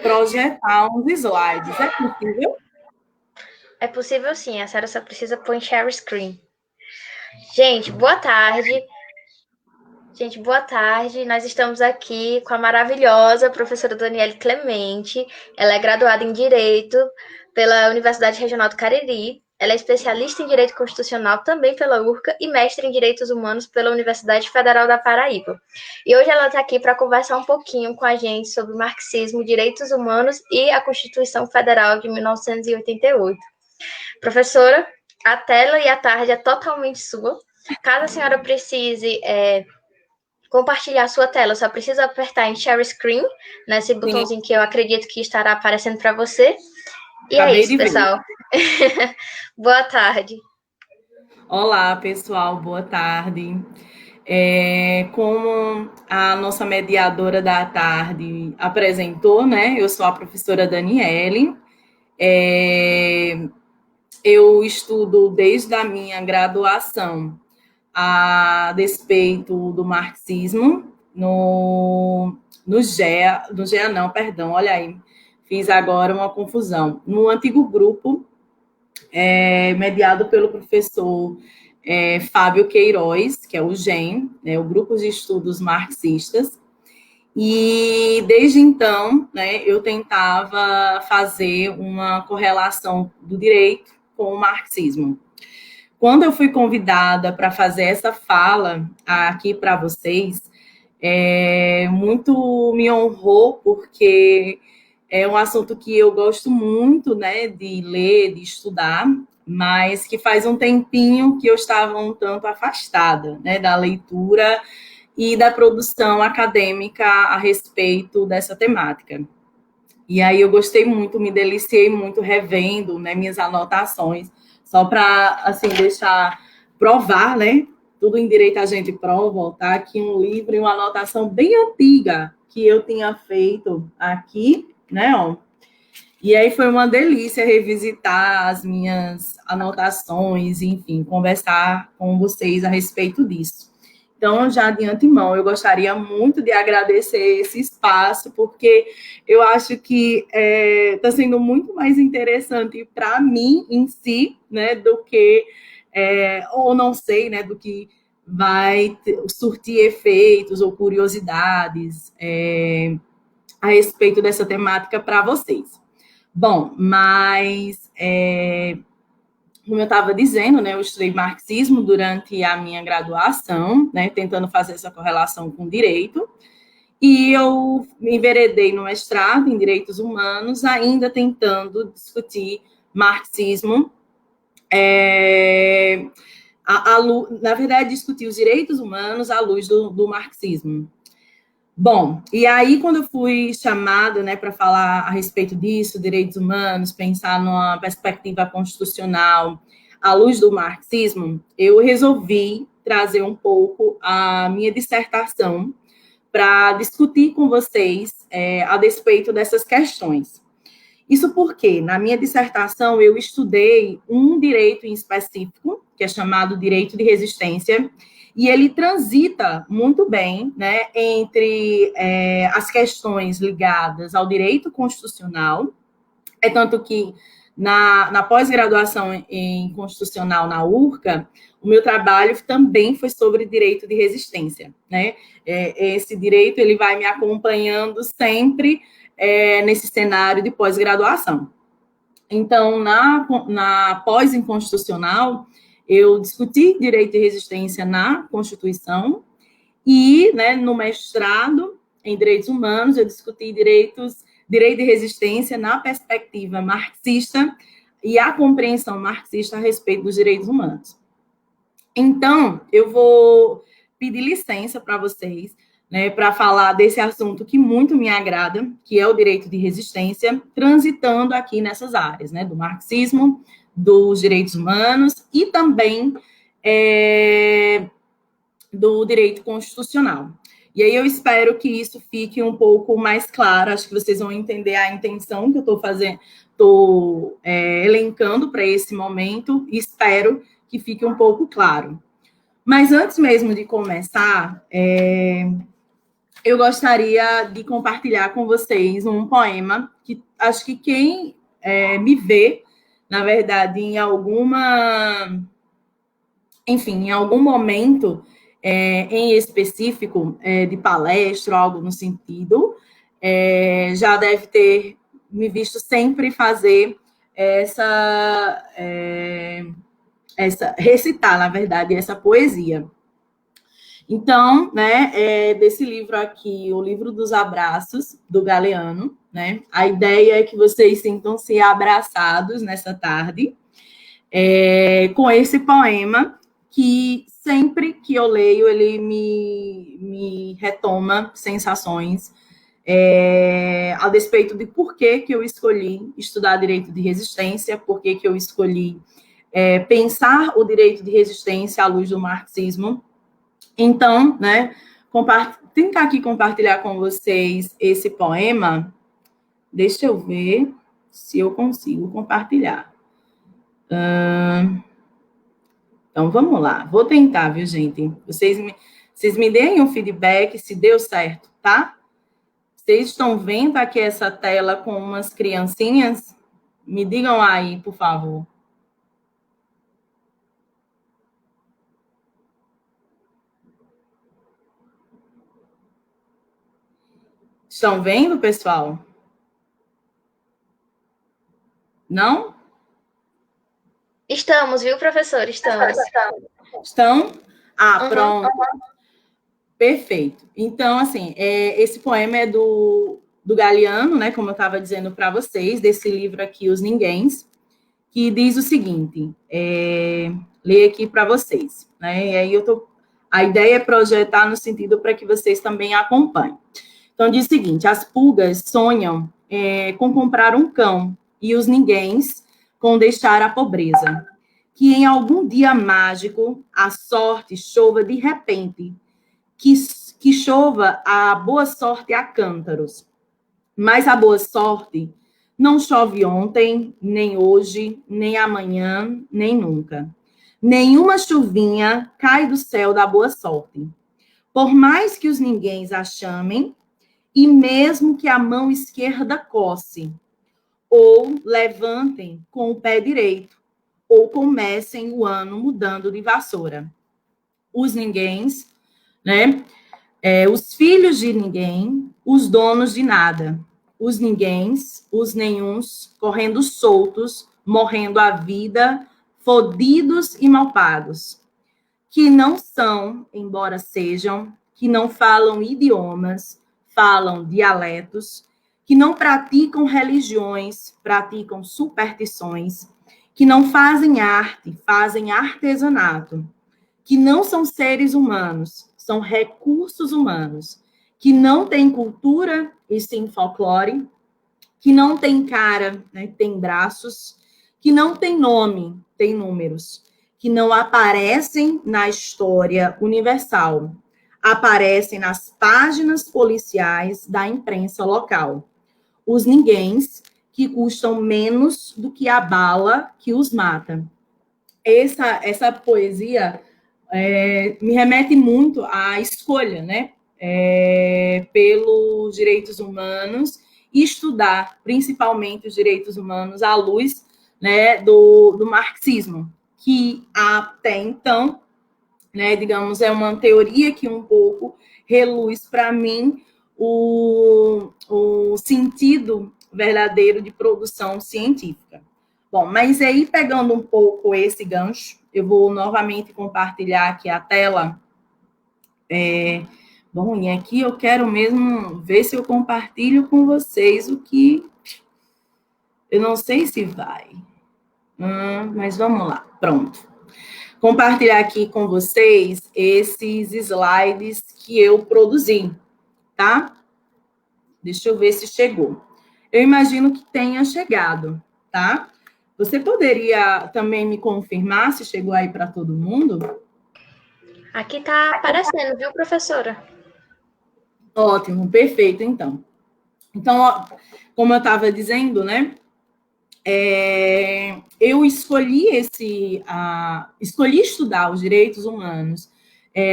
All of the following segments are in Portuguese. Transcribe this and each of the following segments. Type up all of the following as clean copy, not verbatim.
projetar uns slides. É possível? É possível sim, a senhora só precisa pôr em share screen. Gente, boa tarde. Gente, boa tarde. Nós estamos aqui com a maravilhosa professora Daniele Clemente. Ela é graduada em Direito pela Universidade Regional do Cariri. Ela é especialista em Direito Constitucional também pela URCA e mestre em Direitos Humanos pela Universidade Federal da Paraíba. E hoje ela está aqui para conversar um pouquinho com a gente sobre marxismo, direitos humanos e a Constituição Federal de 1988. Professora, a tela e a tarde é totalmente sua. Caso a senhora precise compartilhar a sua tela, só precisa apertar em share screen, nesse Sim, botãozinho que eu acredito que estará aparecendo para você. E é acabei isso, de ver. pessoal. Boa tarde. Olá, pessoal, boa tarde. Como a nossa mediadora da tarde apresentou, né? Eu sou a professora Daniele. Eu estudo desde a minha graduação a despeito do marxismo no GEA não, perdão, olha aí, fiz agora uma confusão. No antigo grupo, mediado pelo professor Fábio Queiroz, que é o GEM, né, o Grupo de Estudos Marxistas, e desde então, né, eu tentava fazer uma correlação do direito com o marxismo. Quando eu fui convidada para fazer essa fala aqui para vocês, muito me honrou, porque é um assunto que eu gosto muito, né, de ler, de estudar, mas que faz um tempinho que eu estava um tanto afastada, né, da leitura e da produção acadêmica a respeito dessa temática. E aí eu gostei muito, me deliciei muito revendo, né, minhas anotações, só para, assim, deixar, provar, né, tudo em direito a gente prova, tá aqui um livro e uma anotação bem antiga que eu tinha feito aqui, né, ó. E aí foi uma delícia revisitar as minhas anotações, enfim, conversar com vocês a respeito disso. Então, já de antemão, eu gostaria muito de agradecer esse espaço, porque eu acho que está sendo muito mais interessante para mim em si, né, do que, ou não sei, né, do que vai surtir efeitos ou curiosidades a respeito dessa temática para vocês. Bom, mas como eu estava dizendo, né, eu estudei marxismo durante a minha graduação, né, tentando fazer essa correlação com direito, e eu me enveredei no mestrado em direitos humanos, ainda tentando discutir marxismo, na verdade, discutir os direitos humanos à luz do marxismo. Bom, e aí quando eu fui chamada, né, para falar a respeito disso, direitos humanos, pensar numa perspectiva constitucional à luz do marxismo, eu resolvi trazer um pouco a minha dissertação para discutir com vocês a despeito dessas questões. Isso porque, na minha dissertação, eu estudei um direito em específico, que é chamado direito de resistência, e ele transita muito bem, né, entre as questões ligadas ao direito constitucional, tanto que na pós-graduação em constitucional na URCA, o meu trabalho também foi sobre direito de resistência, né? Esse direito ele vai me acompanhando sempre nesse cenário de pós-graduação. Então, na pós-inconstitucional, eu discuti direito de resistência na Constituição e, né, no mestrado em Direitos Humanos, eu discuti direito de resistência na perspectiva marxista e a compreensão marxista a respeito dos direitos humanos. Então, eu vou pedir licença para vocês, né, para falar desse assunto que muito me agrada, que é o direito de resistência, transitando aqui nessas áreas, né, do marxismo, dos direitos humanos e também do direito constitucional. E aí eu espero que isso fique um pouco mais claro, acho que vocês vão entender a intenção que eu estou fazendo, estou elencando para esse momento, e espero que fique um pouco claro. Mas antes mesmo de começar, eu gostaria de compartilhar com vocês um poema que acho que quem me vê, na verdade, em algum momento em específico de palestra, algo no sentido, já deve ter me visto sempre fazer recitar, na verdade, essa poesia. Então, né, desse livro aqui, o Livro dos Abraços, do Galeano, né? A ideia é que vocês sintam-se abraçados nessa tarde, com esse poema, que sempre que eu leio, ele me retoma sensações a despeito de por que eu escolhi estudar direito de resistência, por que eu escolhi pensar o direito de resistência à luz do marxismo. Então, né, tentar aqui compartilhar com vocês esse poema. Deixa eu ver se eu consigo compartilhar. Então, vamos lá. Vou tentar, viu, gente? Vocês me deem um feedback se deu certo, tá? Vocês estão vendo aqui essa tela com umas criancinhas? Me digam aí, por favor. Estão vendo, pessoal? Não? Estamos, viu, professor? Estamos. Estão? Ah, pronto. Perfeito. Então, assim, esse poema é do Galeano, né, como eu estava dizendo para vocês, desse livro aqui, Os Ninguéms, que diz o seguinte, leio aqui para vocês, né, e aí a ideia é projetar no sentido para que vocês também acompanhem. Então, diz o seguinte, as pulgas sonham com comprar um cão e os ninguéms com deixar a pobreza. Que em algum dia mágico a sorte chova de repente, que chova a boa sorte a cântaros. Mas a boa sorte não chove ontem, nem hoje, nem amanhã, nem nunca. Nenhuma chuvinha cai do céu da boa sorte. Por mais que os ninguéms a chamem, e mesmo que a mão esquerda coce, ou levantem com o pé direito, ou comecem o ano mudando de vassoura. Os ninguéms, né? Os filhos de ninguém, os donos de nada. Os ninguéms, os nenhuns, correndo soltos, morrendo a vida, fodidos e mal pagos. Que não são, embora sejam, que não falam idiomas, falam dialetos, que não praticam religiões, praticam superstições, que não fazem arte, fazem artesanato, que não são seres humanos, são recursos humanos, que não têm cultura e sim folclore, que não têm cara, né, tem braços, que não têm nome, tem números, que não aparecem na história universal, aparecem nas páginas policiais da imprensa local. Os ninguéms que custam menos do que a bala que os mata. Essa poesia me remete muito à escolha, né, pelos direitos humanos e estudar, principalmente, os direitos humanos à luz, né, do marxismo, que até então, né, digamos, é uma teoria que um pouco reluz para mim o sentido verdadeiro de produção científica. Bom, mas aí, pegando um pouco esse gancho, eu vou novamente compartilhar aqui a tela. Bom, e aqui eu quero mesmo ver se eu compartilho com vocês o que... Eu não sei se vai. Mas vamos lá, pronto. Compartilhar aqui com vocês esses slides que eu produzi, tá? Deixa eu ver se chegou. Eu imagino que tenha chegado, tá? Você poderia também me confirmar se chegou aí para todo mundo? Aqui tá aparecendo, viu, professora? Ótimo, perfeito, então. Então, ó, como eu estava dizendo, né? Eu escolhi escolhi estudar os direitos humanos,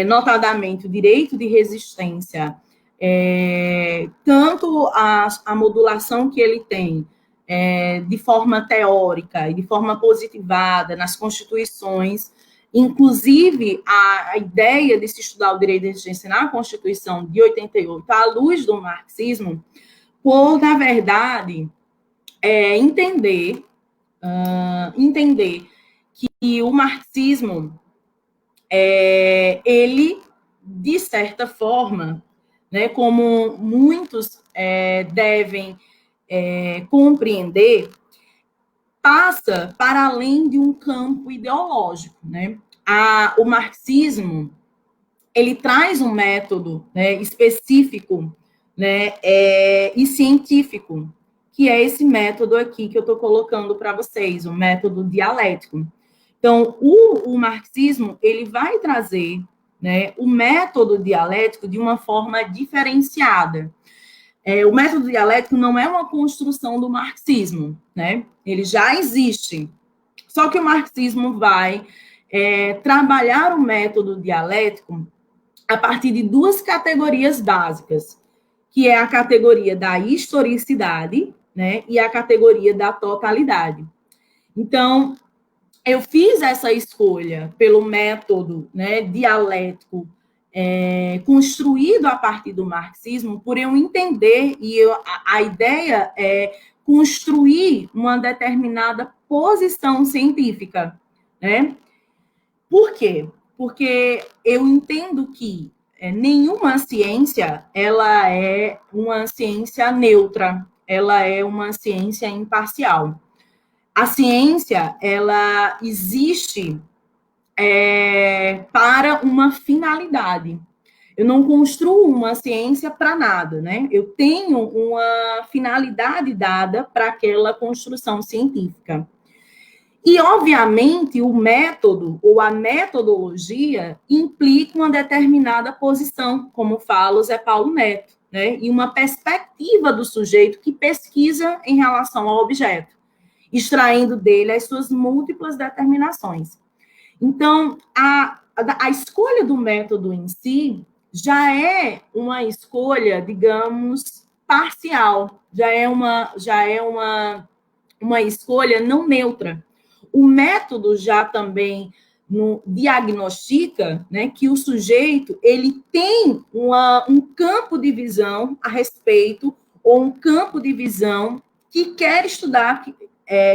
notadamente o direito de resistência tanto a modulação que ele tem de forma teórica e de forma positivada nas constituições, inclusive a ideia de se estudar o direito de exigência na Constituição de 88, à luz do marxismo, por, na verdade, entender que o marxismo, ele, de certa forma, né, como muitos devem compreender, passa para além de um campo ideológico, né? O marxismo, ele traz um método, né, específico, né, e científico, que é esse método aqui que eu estou colocando para vocês, o método dialético. Então, o marxismo, ele vai trazer, né, o método dialético de uma forma diferenciada. O método dialético não é uma construção do marxismo, né? Ele já existe. Só que o marxismo vai trabalhar o método dialético a partir de duas categorias básicas, que é a categoria da historicidade, né, e a categoria da totalidade. Então, eu fiz essa escolha pelo método, né, dialético construído a partir do marxismo, por eu entender, e a ideia é construir uma determinada posição científica, né? Por quê? Porque eu entendo que nenhuma ciência, ela é uma ciência neutra, ela é uma ciência imparcial. A ciência, ela existe para uma finalidade. Eu não construo uma ciência para nada, né? Eu tenho uma finalidade dada para aquela construção científica. E, obviamente, o método ou a metodologia implica uma determinada posição, como fala o Zé Paulo Neto, né? E uma perspectiva do sujeito que pesquisa em relação ao objeto, extraindo dele as suas múltiplas determinações. Então, a escolha do método em si já é uma escolha, digamos, parcial, já é uma escolha não neutra. O método já também diagnostica, né, que o sujeito ele tem um campo de visão a respeito, ou um campo de visão que quer estudar,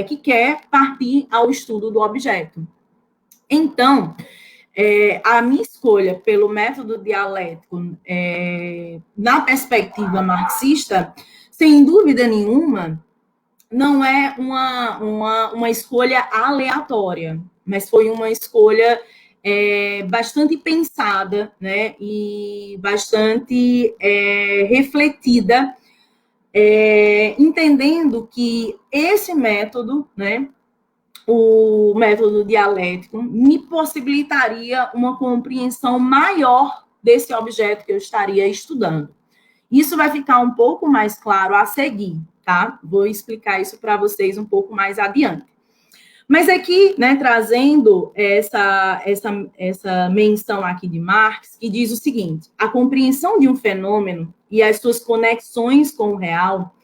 que quer partir ao estudo do objeto. Então, a minha escolha pelo método dialético na perspectiva marxista, sem dúvida nenhuma, não é uma escolha aleatória, mas foi uma escolha bastante pensada, né, e bastante refletida, entendendo que esse método, né, o método dialético, me possibilitaria uma compreensão maior desse objeto que eu estaria estudando. Isso vai ficar um pouco mais claro a seguir, tá? Vou explicar isso para vocês um pouco mais adiante. Mas aqui, né, trazendo essa menção aqui de Marx, que diz o seguinte: a compreensão de um fenômeno e as suas conexões com o real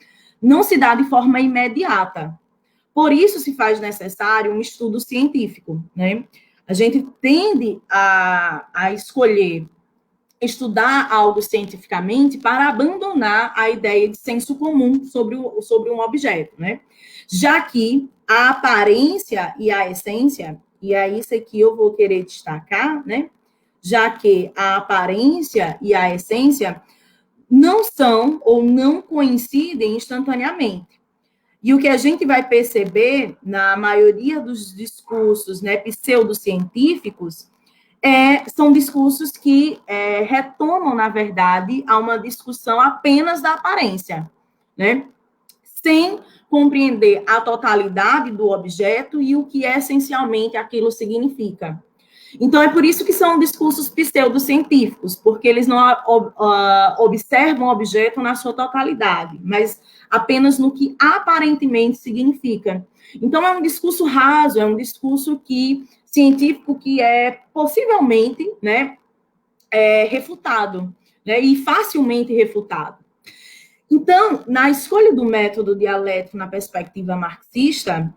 não se dá de forma imediata. Por isso se faz necessário um estudo científico, né? A gente tende a escolher estudar algo cientificamente para abandonar a ideia de senso comum sobre um objeto, né? Já que a aparência e a essência, e é isso aqui eu vou querer destacar, né? Já que a aparência e a essência não são ou não coincidem instantaneamente. E o que a gente vai perceber na maioria dos discursos, né, pseudocientíficos, são discursos que retomam, na verdade, a uma discussão apenas da aparência, né? Sem compreender a totalidade do objeto e o que essencialmente aquilo significa. Então, é por isso que são discursos pseudocientíficos, porque eles não observam o objeto na sua totalidade, mas apenas no que aparentemente significa. Então, é um discurso raso, é um discurso científico que é possivelmente, né, refutado, né, e facilmente refutado. Então, na escolha do método dialético na perspectiva marxista,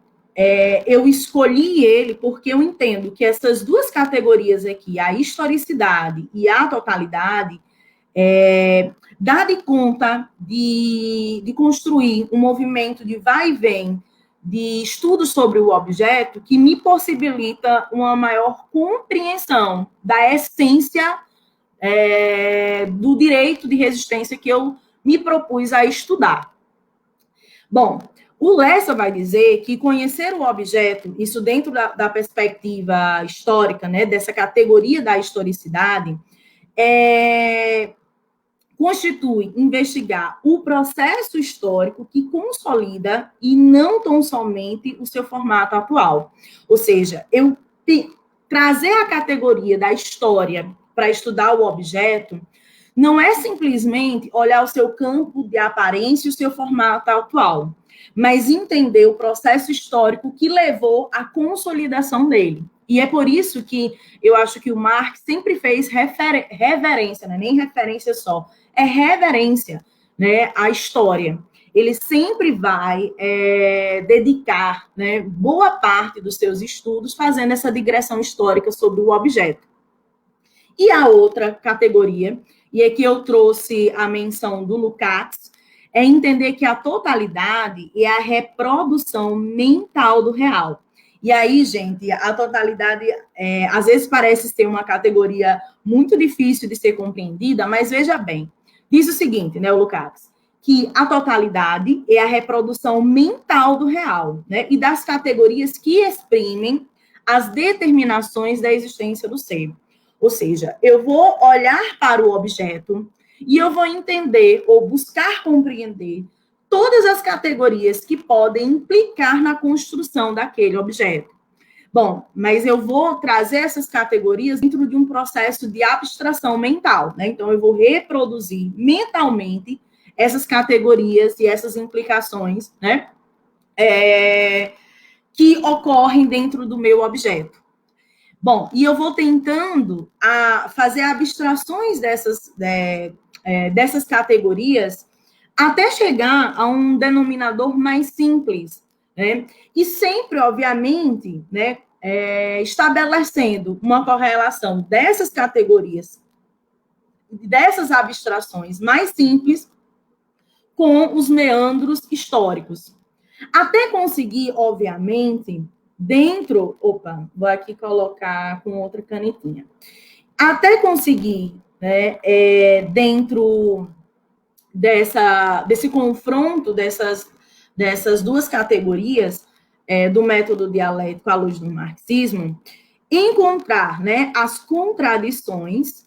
eu escolhi ele porque eu entendo que essas duas categorias aqui, a historicidade e a totalidade, dá de conta de construir um movimento de vai e vem de estudo sobre o objeto que me possibilita uma maior compreensão da essência do direito de resistência que eu me propus a estudar. Bom, o Lessa vai dizer que conhecer o objeto, isso dentro da perspectiva histórica, né, dessa categoria da historicidade, constitui investigar o processo histórico que consolida e não tão somente o seu formato atual. Ou seja, eu trazer a categoria da história para estudar o objeto não é simplesmente olhar o seu campo de aparência e o seu formato atual, mas entender o processo histórico que levou à consolidação dele. E é por isso que eu acho que o Marx sempre fez reverência, né? Nem referência só, é reverência, né, à história. Ele sempre vai dedicar, né, boa parte dos seus estudos fazendo essa digressão histórica sobre o objeto. E a outra categoria, e aqui eu trouxe a menção do Lukács, é entender que a totalidade é a reprodução mental do real. E aí, gente, a totalidade às vezes parece ser uma categoria muito difícil de ser compreendida, mas veja bem, diz o seguinte, né, o Lukács, que a totalidade é a reprodução mental do real, né, e das categorias que exprimem as determinações da existência do ser. Ou seja, eu vou olhar para o objeto e eu vou entender ou buscar compreender todas as categorias que podem implicar na construção daquele objeto. Bom, mas eu vou trazer essas categorias dentro de um processo de abstração mental, né? Então, eu vou reproduzir mentalmente essas categorias e essas implicações, né? Que ocorrem dentro do meu objeto. Bom, e eu vou tentando fazer abstrações dessas categorias até chegar a um denominador mais simples, né? E sempre, obviamente, né, estabelecendo uma correlação dessas categorias, dessas abstrações mais simples, com os meandros históricos. Até conseguir, obviamente, vou aqui colocar com outra canetinha. Até conseguir, né, dentro desse confronto dessas duas categorias do método dialético à luz do marxismo, encontrar, né, as contradições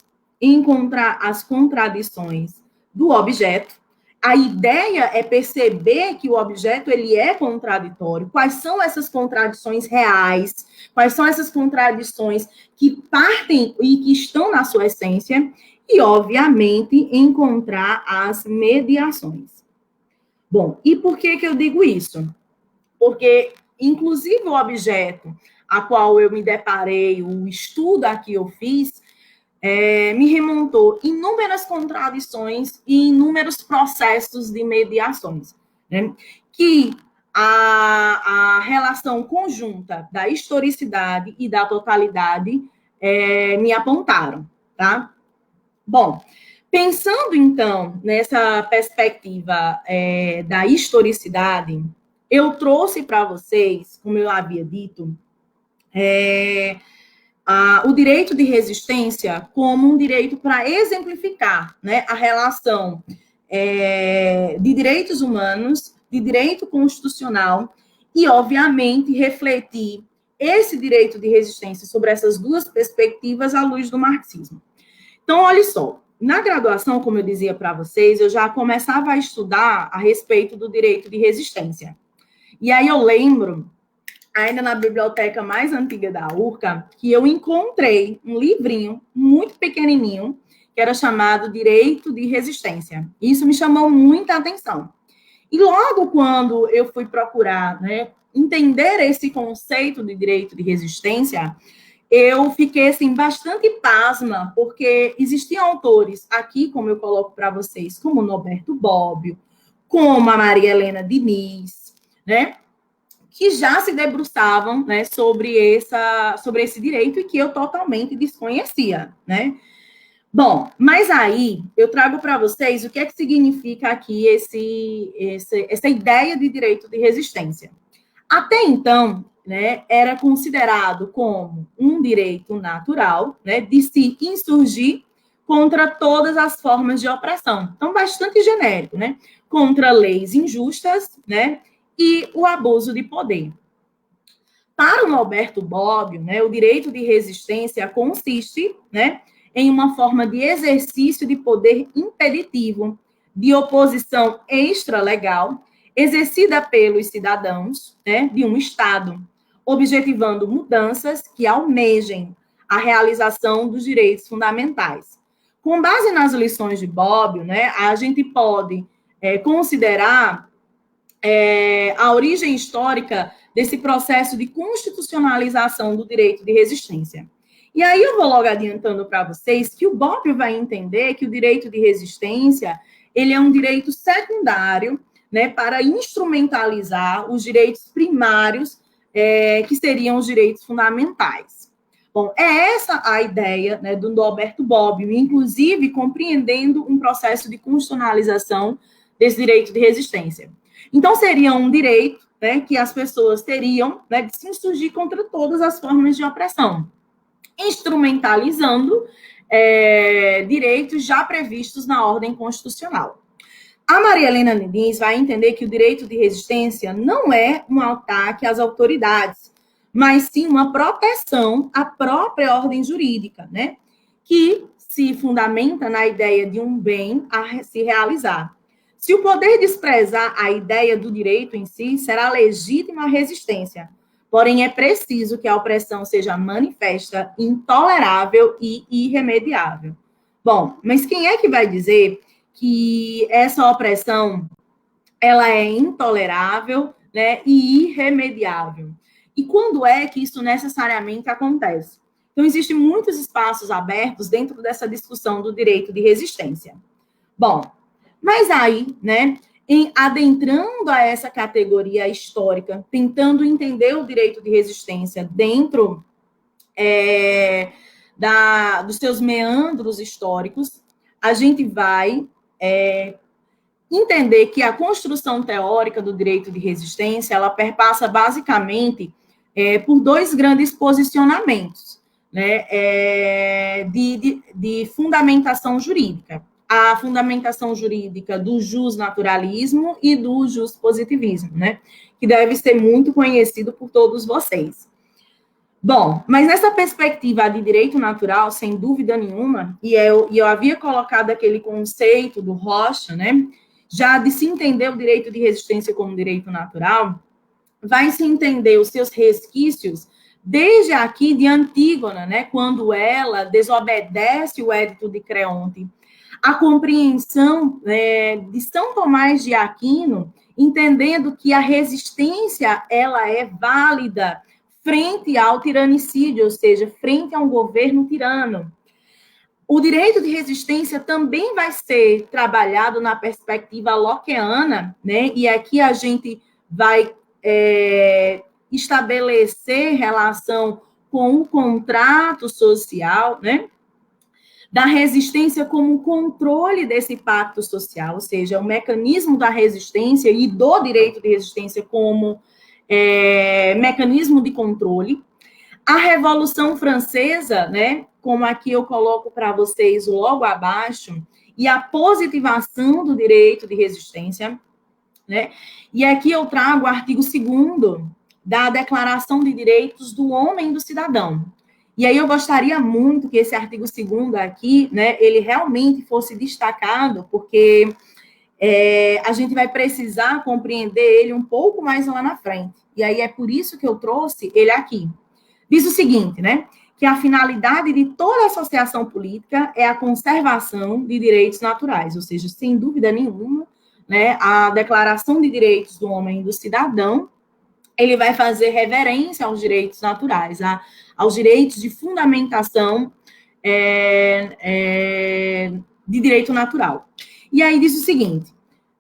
do objeto. A ideia é perceber que o objeto ele é contraditório. Quais são essas contradições reais? Quais são essas contradições que partem e que estão na sua essência? E, obviamente, encontrar as mediações. Bom, e por que eu digo isso? Porque, inclusive, o objeto a qual eu me deparei, o estudo a que eu fiz, me remontou inúmeras contradições e inúmeros processos de mediações, né? Que a relação conjunta da historicidade e da totalidade me apontaram, tá? Bom, pensando, então, nessa perspectiva da historicidade, eu trouxe para vocês, como eu havia dito, o direito de resistência como um direito para exemplificar, né, a relação de direitos humanos, de direito constitucional e, obviamente, refletir esse direito de resistência sobre essas duas perspectivas à luz do marxismo. Então, olha só, na graduação, como eu dizia para vocês, eu já começava a estudar a respeito do direito de resistência. E aí eu lembro, ainda na biblioteca mais antiga da URCA, que eu encontrei um livrinho muito pequenininho, que era chamado Direito de Resistência. Isso me chamou muita atenção. E logo quando eu fui procurar, né, entender esse conceito de direito de resistência, eu fiquei, assim, bastante pasma, porque existiam autores aqui, como eu coloco para vocês, como Norberto Bobbio, como a Maria Helena Diniz, né, que já se debruçavam, né, sobre esse direito e que eu totalmente desconhecia, né. Bom, mas aí eu trago para vocês o que é que significa aqui essa ideia de direito de resistência. Até então, né, era considerado como um direito natural, né, de se insurgir contra todas as formas de opressão. Então, bastante genérico, né? Contra leis injustas, né, e o abuso de poder. Para o Norberto Bobbio, né, o direito de resistência consiste, né, em uma forma de exercício de poder impeditivo, de oposição extralegal, exercida pelos cidadãos, né, de um Estado, objetivando mudanças que almejem a realização dos direitos fundamentais. Com base nas lições de Bobbio, né, a gente pode considerar a origem histórica desse processo de constitucionalização do direito de resistência. E aí eu vou logo adiantando para vocês que o Bobbio vai entender que o direito de resistência, ele é um direito secundário, né, para instrumentalizar os direitos primários, que seriam os direitos fundamentais. Bom, é essa a ideia, né, do Norberto Bobbio, inclusive compreendendo um processo de constitucionalização desse direito de resistência. Então, seria um direito, né, que as pessoas teriam, né, de se insurgir contra todas as formas de opressão, instrumentalizando direitos já previstos na ordem constitucional. A Maria Helena Diniz vai entender que o direito de resistência não é um ataque às autoridades, mas sim uma proteção à própria ordem jurídica, né, que se fundamenta na ideia de um bem a se realizar. Se o poder desprezar a ideia do direito em si, será legítima a resistência. Porém, é preciso que a opressão seja manifesta, intolerável e irremediável. Bom, mas quem é que vai dizer que essa opressão ela é intolerável, né, e irremediável? E quando é que isso necessariamente acontece? Então, existem muitos espaços abertos dentro dessa discussão do direito de resistência. Bom, mas aí, né, adentrando a essa categoria histórica, tentando entender o direito de resistência dentro dos seus meandros históricos, a gente vai entender que a construção teórica do direito de resistência, ela perpassa basicamente por dois grandes posicionamentos, né, de fundamentação jurídica. A fundamentação jurídica do justnaturalismo e do justpositivismo, né, que deve ser muito conhecido por todos vocês. Bom, mas nessa perspectiva de direito natural, sem dúvida nenhuma, e eu havia colocado aquele conceito do Rocha, né, já de se entender o direito de resistência como direito natural, vai se entender os seus resquícios desde aqui de Antígona, né, quando ela desobedece o Edito de Creonte, a compreensão de São Tomás de Aquino, entendendo que a resistência ela é válida frente ao tiranicídio, ou seja, frente a um governo tirano. O direito de resistência também vai ser trabalhado na perspectiva lockeana, né? E aqui a gente vai estabelecer relação com o contrato social, né? Da resistência como controle desse pacto social, ou seja, o mecanismo da resistência e do direito de resistência como mecanismo de controle. A Revolução Francesa, né, como aqui eu coloco para vocês logo abaixo, e a positivação do direito de resistência, né? E aqui eu trago o artigo 2º da Declaração de Direitos do Homem e do Cidadão. E aí eu gostaria muito que esse artigo 2º aqui, né, ele realmente fosse destacado, porque a gente vai precisar compreender ele um pouco mais lá na frente. E aí é por isso que eu trouxe ele aqui. Diz o seguinte, né, que a finalidade de toda associação política é a conservação de direitos naturais, ou seja, sem dúvida nenhuma, né, a Declaração de Direitos do Homem e do Cidadão, ele vai fazer reverência aos direitos naturais, aos direitos de fundamentação de direito natural. E aí diz o seguinte: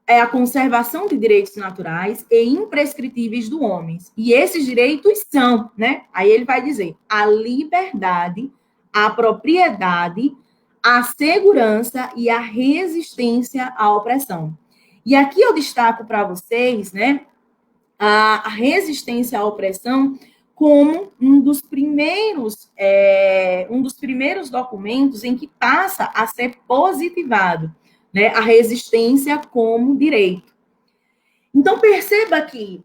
é a conservação de direitos naturais e imprescritíveis do homem. E esses direitos são, né? Aí ele vai dizer, a liberdade, a propriedade, a segurança e a resistência à opressão. E aqui eu destaco para vocês, né, a resistência à opressão como um dos primeiros documentos em que passa a ser positivado, né, a resistência como direito. Então, perceba que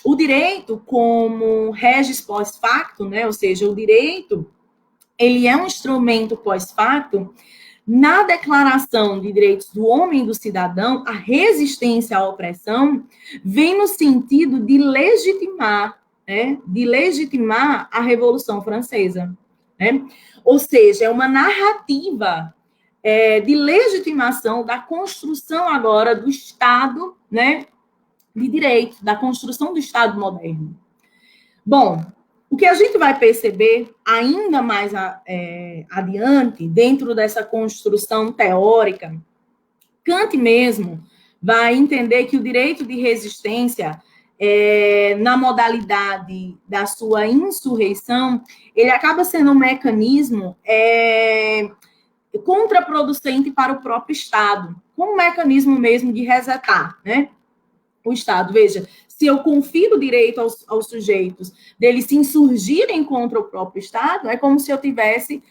o direito como regis pós-facto, né, ou seja, o direito, ele é um instrumento pós-facto. Na Declaração de Direitos do Homem e do Cidadão, a resistência à opressão vem no sentido de legitimar, né, a Revolução Francesa, né? Ou seja, é uma narrativa de legitimação da construção agora do Estado, né, de direito, da construção do Estado moderno. Bom, o que a gente vai perceber ainda mais adiante, dentro dessa construção teórica, Kant mesmo vai entender que o direito de resistência, na modalidade da sua insurreição, ele acaba sendo um mecanismo contraproducente para o próprio Estado, como um mecanismo mesmo de resetar, né, o Estado. Veja, se eu confiro o direito aos sujeitos deles se insurgirem contra o próprio Estado, é como se eu estivesse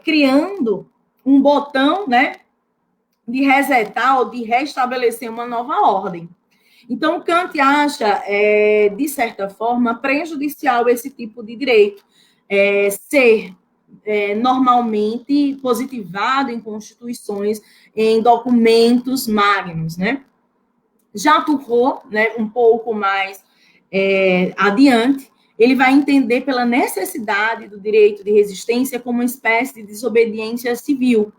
criando um botão, né, de resetar ou de restabelecer uma nova ordem. Então, Kant acha, de certa forma, prejudicial esse tipo de direito, ser normalmente positivado em constituições, em documentos magnos, né? Já Turreau, né, um pouco mais adiante, ele vai entender pela necessidade do direito de resistência como uma espécie de desobediência civil.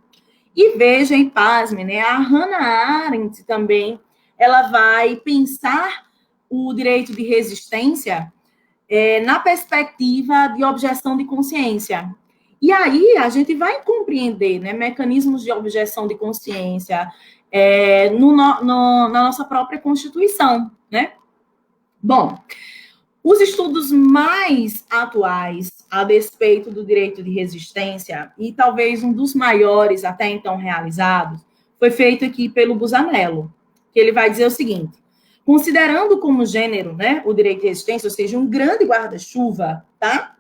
E veja, e pasme, né, a Hannah Arendt também, ela vai pensar o direito de resistência na perspectiva de objeção de consciência. E aí a gente vai compreender, né, mecanismos de objeção de consciência na nossa própria Constituição, né? Bom, os estudos mais atuais a despeito do direito de resistência, e talvez um dos maiores até então realizados, foi feito aqui pelo Busanello, que ele vai dizer o seguinte: considerando como gênero, né, o direito de resistência, ou seja, um grande guarda-chuva, tá?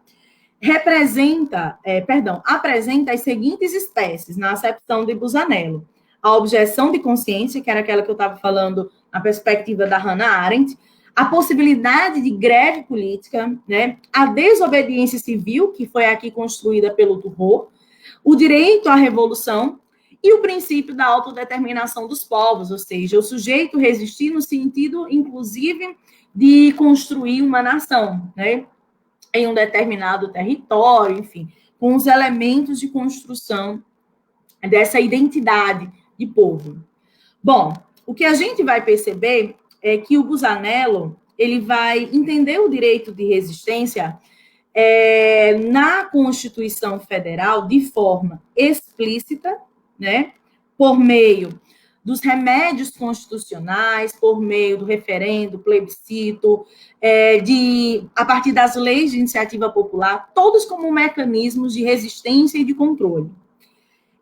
Apresenta as seguintes espécies, na acepção de Busanello: a objeção de consciência, que era aquela que eu estava falando na perspectiva da Hannah Arendt, a possibilidade de greve política, né, a desobediência civil, que foi aqui construída pelo Turreau, o direito à revolução e o princípio da autodeterminação dos povos, ou seja, o sujeito resistir no sentido, inclusive, de construir uma nação, né, em um determinado território, enfim, com os elementos de construção dessa identidade de povo. Bom, o que a gente vai perceber é que o Busanello, ele vai entender o direito de resistência na Constituição Federal de forma explícita, né, por meio dos remédios constitucionais, por meio do referendo, plebiscito, a partir das leis de iniciativa popular, todos como mecanismos de resistência e de controle.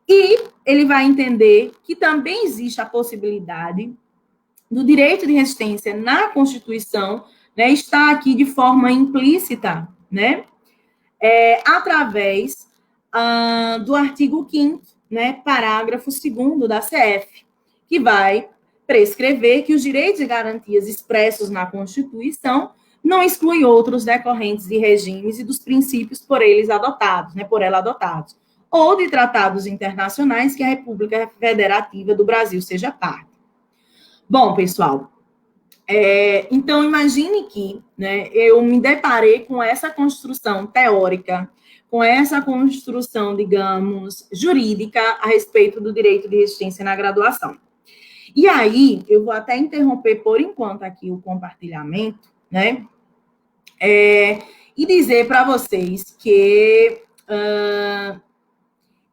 E ele vai entender que também existe a possibilidade do direito de resistência na Constituição, né, está aqui de forma implícita, né, através do artigo 5º, né, parágrafo 2º da CF, que vai prescrever que os direitos e garantias expressos na Constituição não excluem outros decorrentes de regimes e dos princípios por ela adotados, ou de tratados internacionais que a República Federativa do Brasil seja parte. Bom, pessoal, então imagine que, né, eu me deparei com essa construção teórica, com essa construção, digamos, jurídica a respeito do direito de resistência na graduação. E aí, eu vou até interromper por enquanto aqui o compartilhamento, né? E dizer para vocês que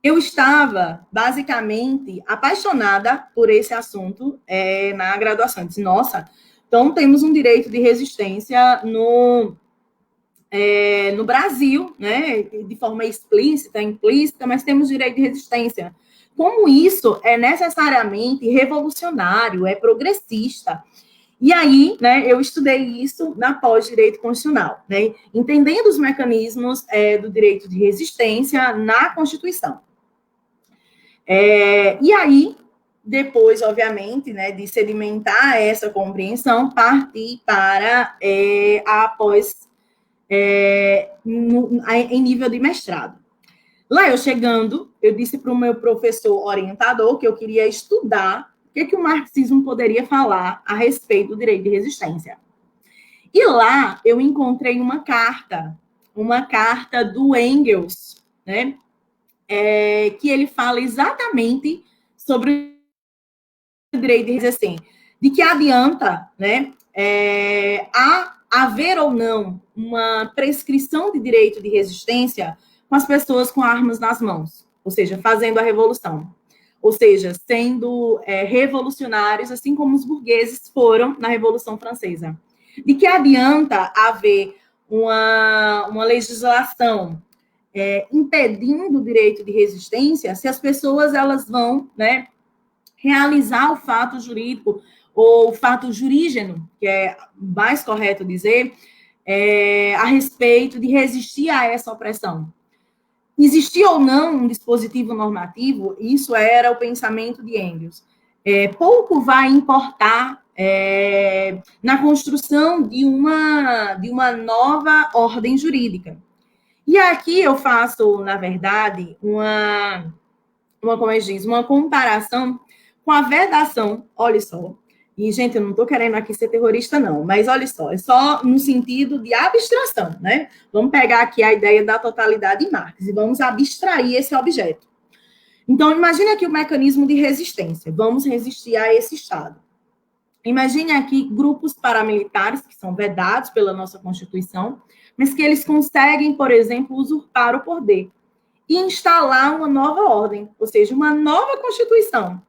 eu estava, basicamente, apaixonada por esse assunto na graduação. Eu disse, nossa, então temos um direito de resistência no Brasil, né? De forma explícita, implícita, mas temos direito de resistência. Como isso é necessariamente revolucionário, é progressista. E aí, né, eu estudei isso na pós-direito constitucional, né? Entendendo os mecanismos do direito de resistência na Constituição. E aí, depois, obviamente, né, de sedimentar essa compreensão, partir para em nível de mestrado. Lá eu chegando, eu disse para o meu professor orientador que eu queria estudar o que o marxismo poderia falar a respeito do direito de resistência. E lá eu encontrei uma carta do Engels, né, que ele fala exatamente sobre o direito de resistência, de que adianta, né, haver ou não uma prescrição de direito de resistência com as pessoas com armas nas mãos, ou seja, fazendo a revolução, ou seja, sendo revolucionários, assim como os burgueses foram na Revolução Francesa. De que adianta haver uma legislação impedindo o direito de resistência se as pessoas elas vão, né, realizar o fato jurídico ou o fato jurígeno, que é mais correto dizer, a respeito de resistir a essa opressão. Existir ou não um dispositivo normativo, isso era o pensamento de Engels. Pouco vai importar na construção de uma nova ordem jurídica. E aqui eu faço, na verdade, como eu disse, uma comparação com a vedação, olha só. E, gente, eu não estou querendo aqui ser terrorista, não, mas olha só, é só no sentido de abstração, né? Vamos pegar aqui a ideia da totalidade de Marx e vamos abstrair esse objeto. Então, imagine aqui o mecanismo de resistência. Vamos resistir a esse Estado. Imagine aqui grupos paramilitares que são vedados pela nossa Constituição, mas que eles conseguem, por exemplo, usurpar o poder e instalar uma nova ordem, ou seja, uma nova Constituição.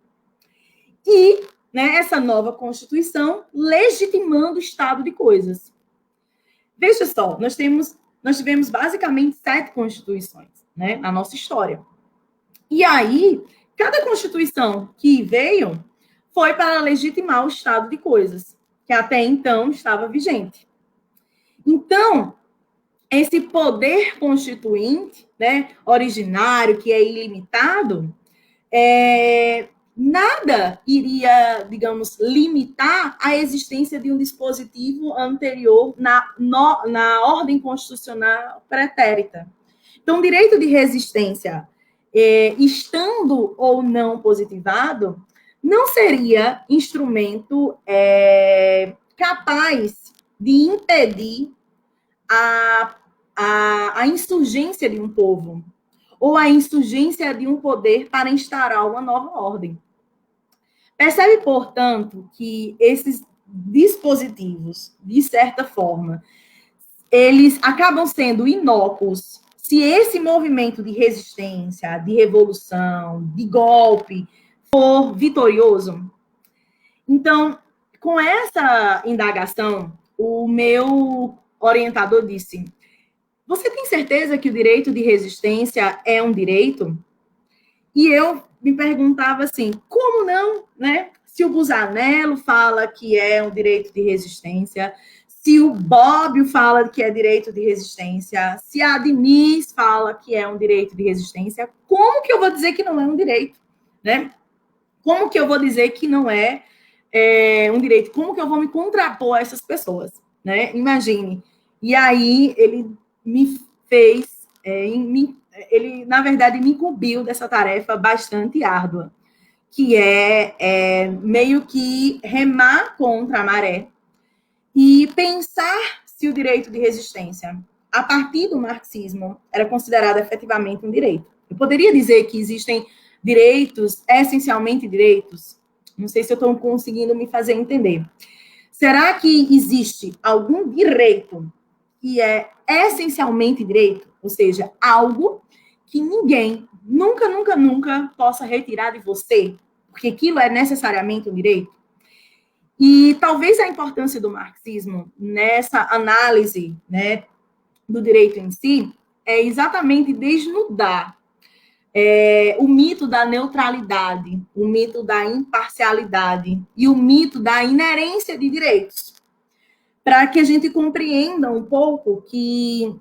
E, né, essa nova Constituição legitimando o estado de coisas. Veja só, nós tivemos basicamente 7 constituições, né, na nossa história. E aí, cada Constituição que veio foi para legitimar o estado de coisas, que até então estava vigente. Então, esse poder constituinte, né, originário, que é ilimitado, nada iria, digamos, limitar a existência de um dispositivo anterior na ordem constitucional pretérita. Então, o direito de resistência, estando ou não positivado, não seria instrumento capaz de impedir a insurgência de um povo ou a insurgência de um poder para instaurar uma nova ordem. Percebe, portanto, que esses dispositivos, de certa forma, eles acabam sendo inócuos se esse movimento de resistência, de revolução, de golpe, for vitorioso. Então, com essa indagação, o meu orientador disse: você tem certeza que o direito de resistência é um direito? E eu me perguntava assim, como não, né? Se o Busanello fala que é um direito de resistência, se o Bobbio fala que é direito de resistência, se a Diniz fala que é um direito de resistência, como que eu vou dizer que não é um direito, né? Como que eu vou dizer que não é um direito? Como que eu vou me contrapor a essas pessoas, né? Imagine. E aí ele me fez, ele, na verdade, me incumbiu dessa tarefa bastante árdua, que é meio que remar contra a maré e pensar se o direito de resistência, a partir do marxismo, era considerado efetivamente um direito. Eu poderia dizer que existem direitos, essencialmente direitos, Não sei se eu estou conseguindo me fazer entender. Será que existe algum direito que é essencialmente direito? Ou seja, algo que ninguém nunca possa retirar de você, porque aquilo é necessariamente um direito? E talvez a importância do marxismo nessa análise, né, do direito em si é exatamente desnudar o mito da neutralidade, o mito da imparcialidade e o mito da inerência de direitos, para que a gente compreenda um pouco que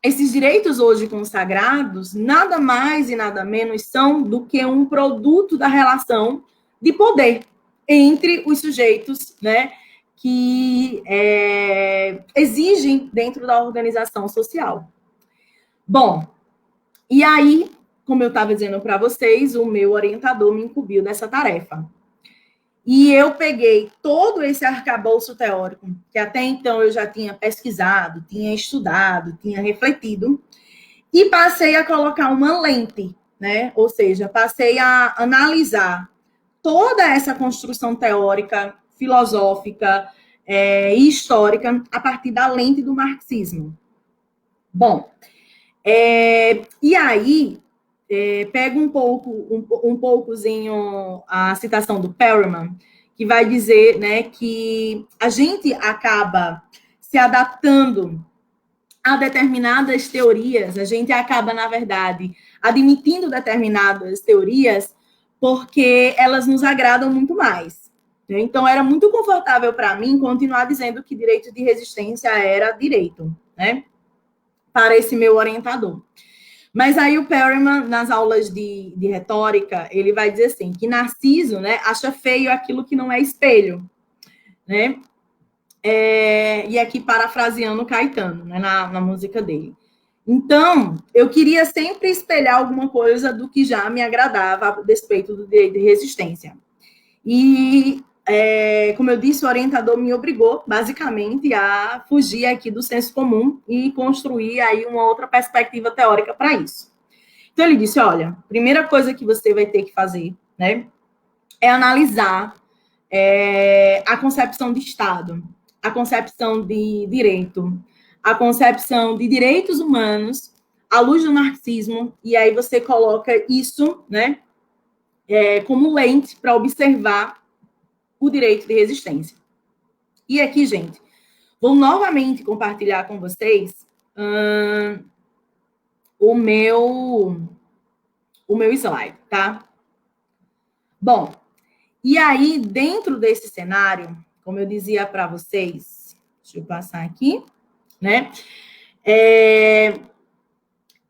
esses direitos hoje consagrados nada mais e nada menos são do que um produto da relação de poder entre os sujeitos, né, que exigem dentro da organização social. Bom, e aí, como eu estava dizendo para vocês, o meu orientador me incumbiu dessa tarefa. E eu peguei todo esse arcabouço teórico, que até então eu já tinha pesquisado, tinha estudado, tinha refletido, e passei a colocar uma lente, né? Ou seja, passei a analisar toda essa construção teórica, filosófica e histórica a partir da lente do marxismo. Bom, e aí pega um poucozinho a citação do Perelman, que vai dizer, né, que a gente acaba se adaptando a determinadas teorias, a gente acaba, na verdade, admitindo determinadas teorias porque elas nos agradam muito mais. Então, era muito confortável para mim continuar dizendo que direito de resistência era direito, né, para esse meu orientador. Mas aí o Perelman, nas aulas de retórica, ele vai dizer assim, que Narciso, né, acha feio aquilo que não é espelho, né? E aqui parafraseando Caetano, né, na música dele. Então, eu queria sempre espelhar alguma coisa do que já me agradava a despeito do direito de resistência. E, como eu disse, o orientador me obrigou, basicamente, a fugir aqui do senso comum e construir aí uma outra perspectiva teórica para isso. Então, ele disse, olha, primeira coisa que você vai ter que fazer, né, é analisar a concepção de Estado, a concepção de direito, a concepção de direitos humanos, à luz do marxismo, e aí você coloca isso, né, como lente para observar o direito de resistência. E aqui, gente, vou novamente compartilhar com vocês o meu slide, tá? Bom, e aí, dentro desse cenário, como eu dizia para vocês, deixa eu passar aqui, né?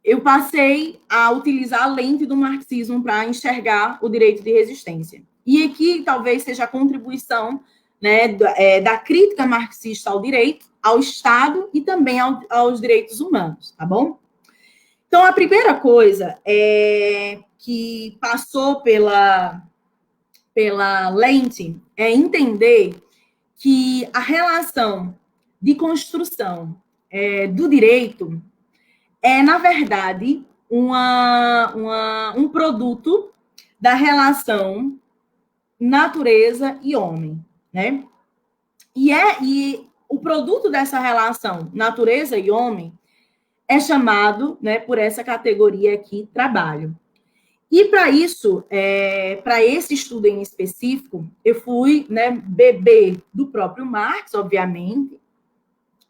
Eu passei a utilizar a lente do marxismo para enxergar o direito de resistência. E aqui talvez seja a contribuição, né, da crítica marxista ao direito, ao Estado e também aos direitos humanos, tá bom? Então, a primeira coisa que passou pela lente é entender que a relação de construção do direito na verdade, um produto da relação natureza e homem, né? E o produto dessa relação natureza e homem é chamado, né, por essa categoria aqui, trabalho. E para isso, para esse estudo em específico, eu fui, né, beber do próprio Marx, obviamente,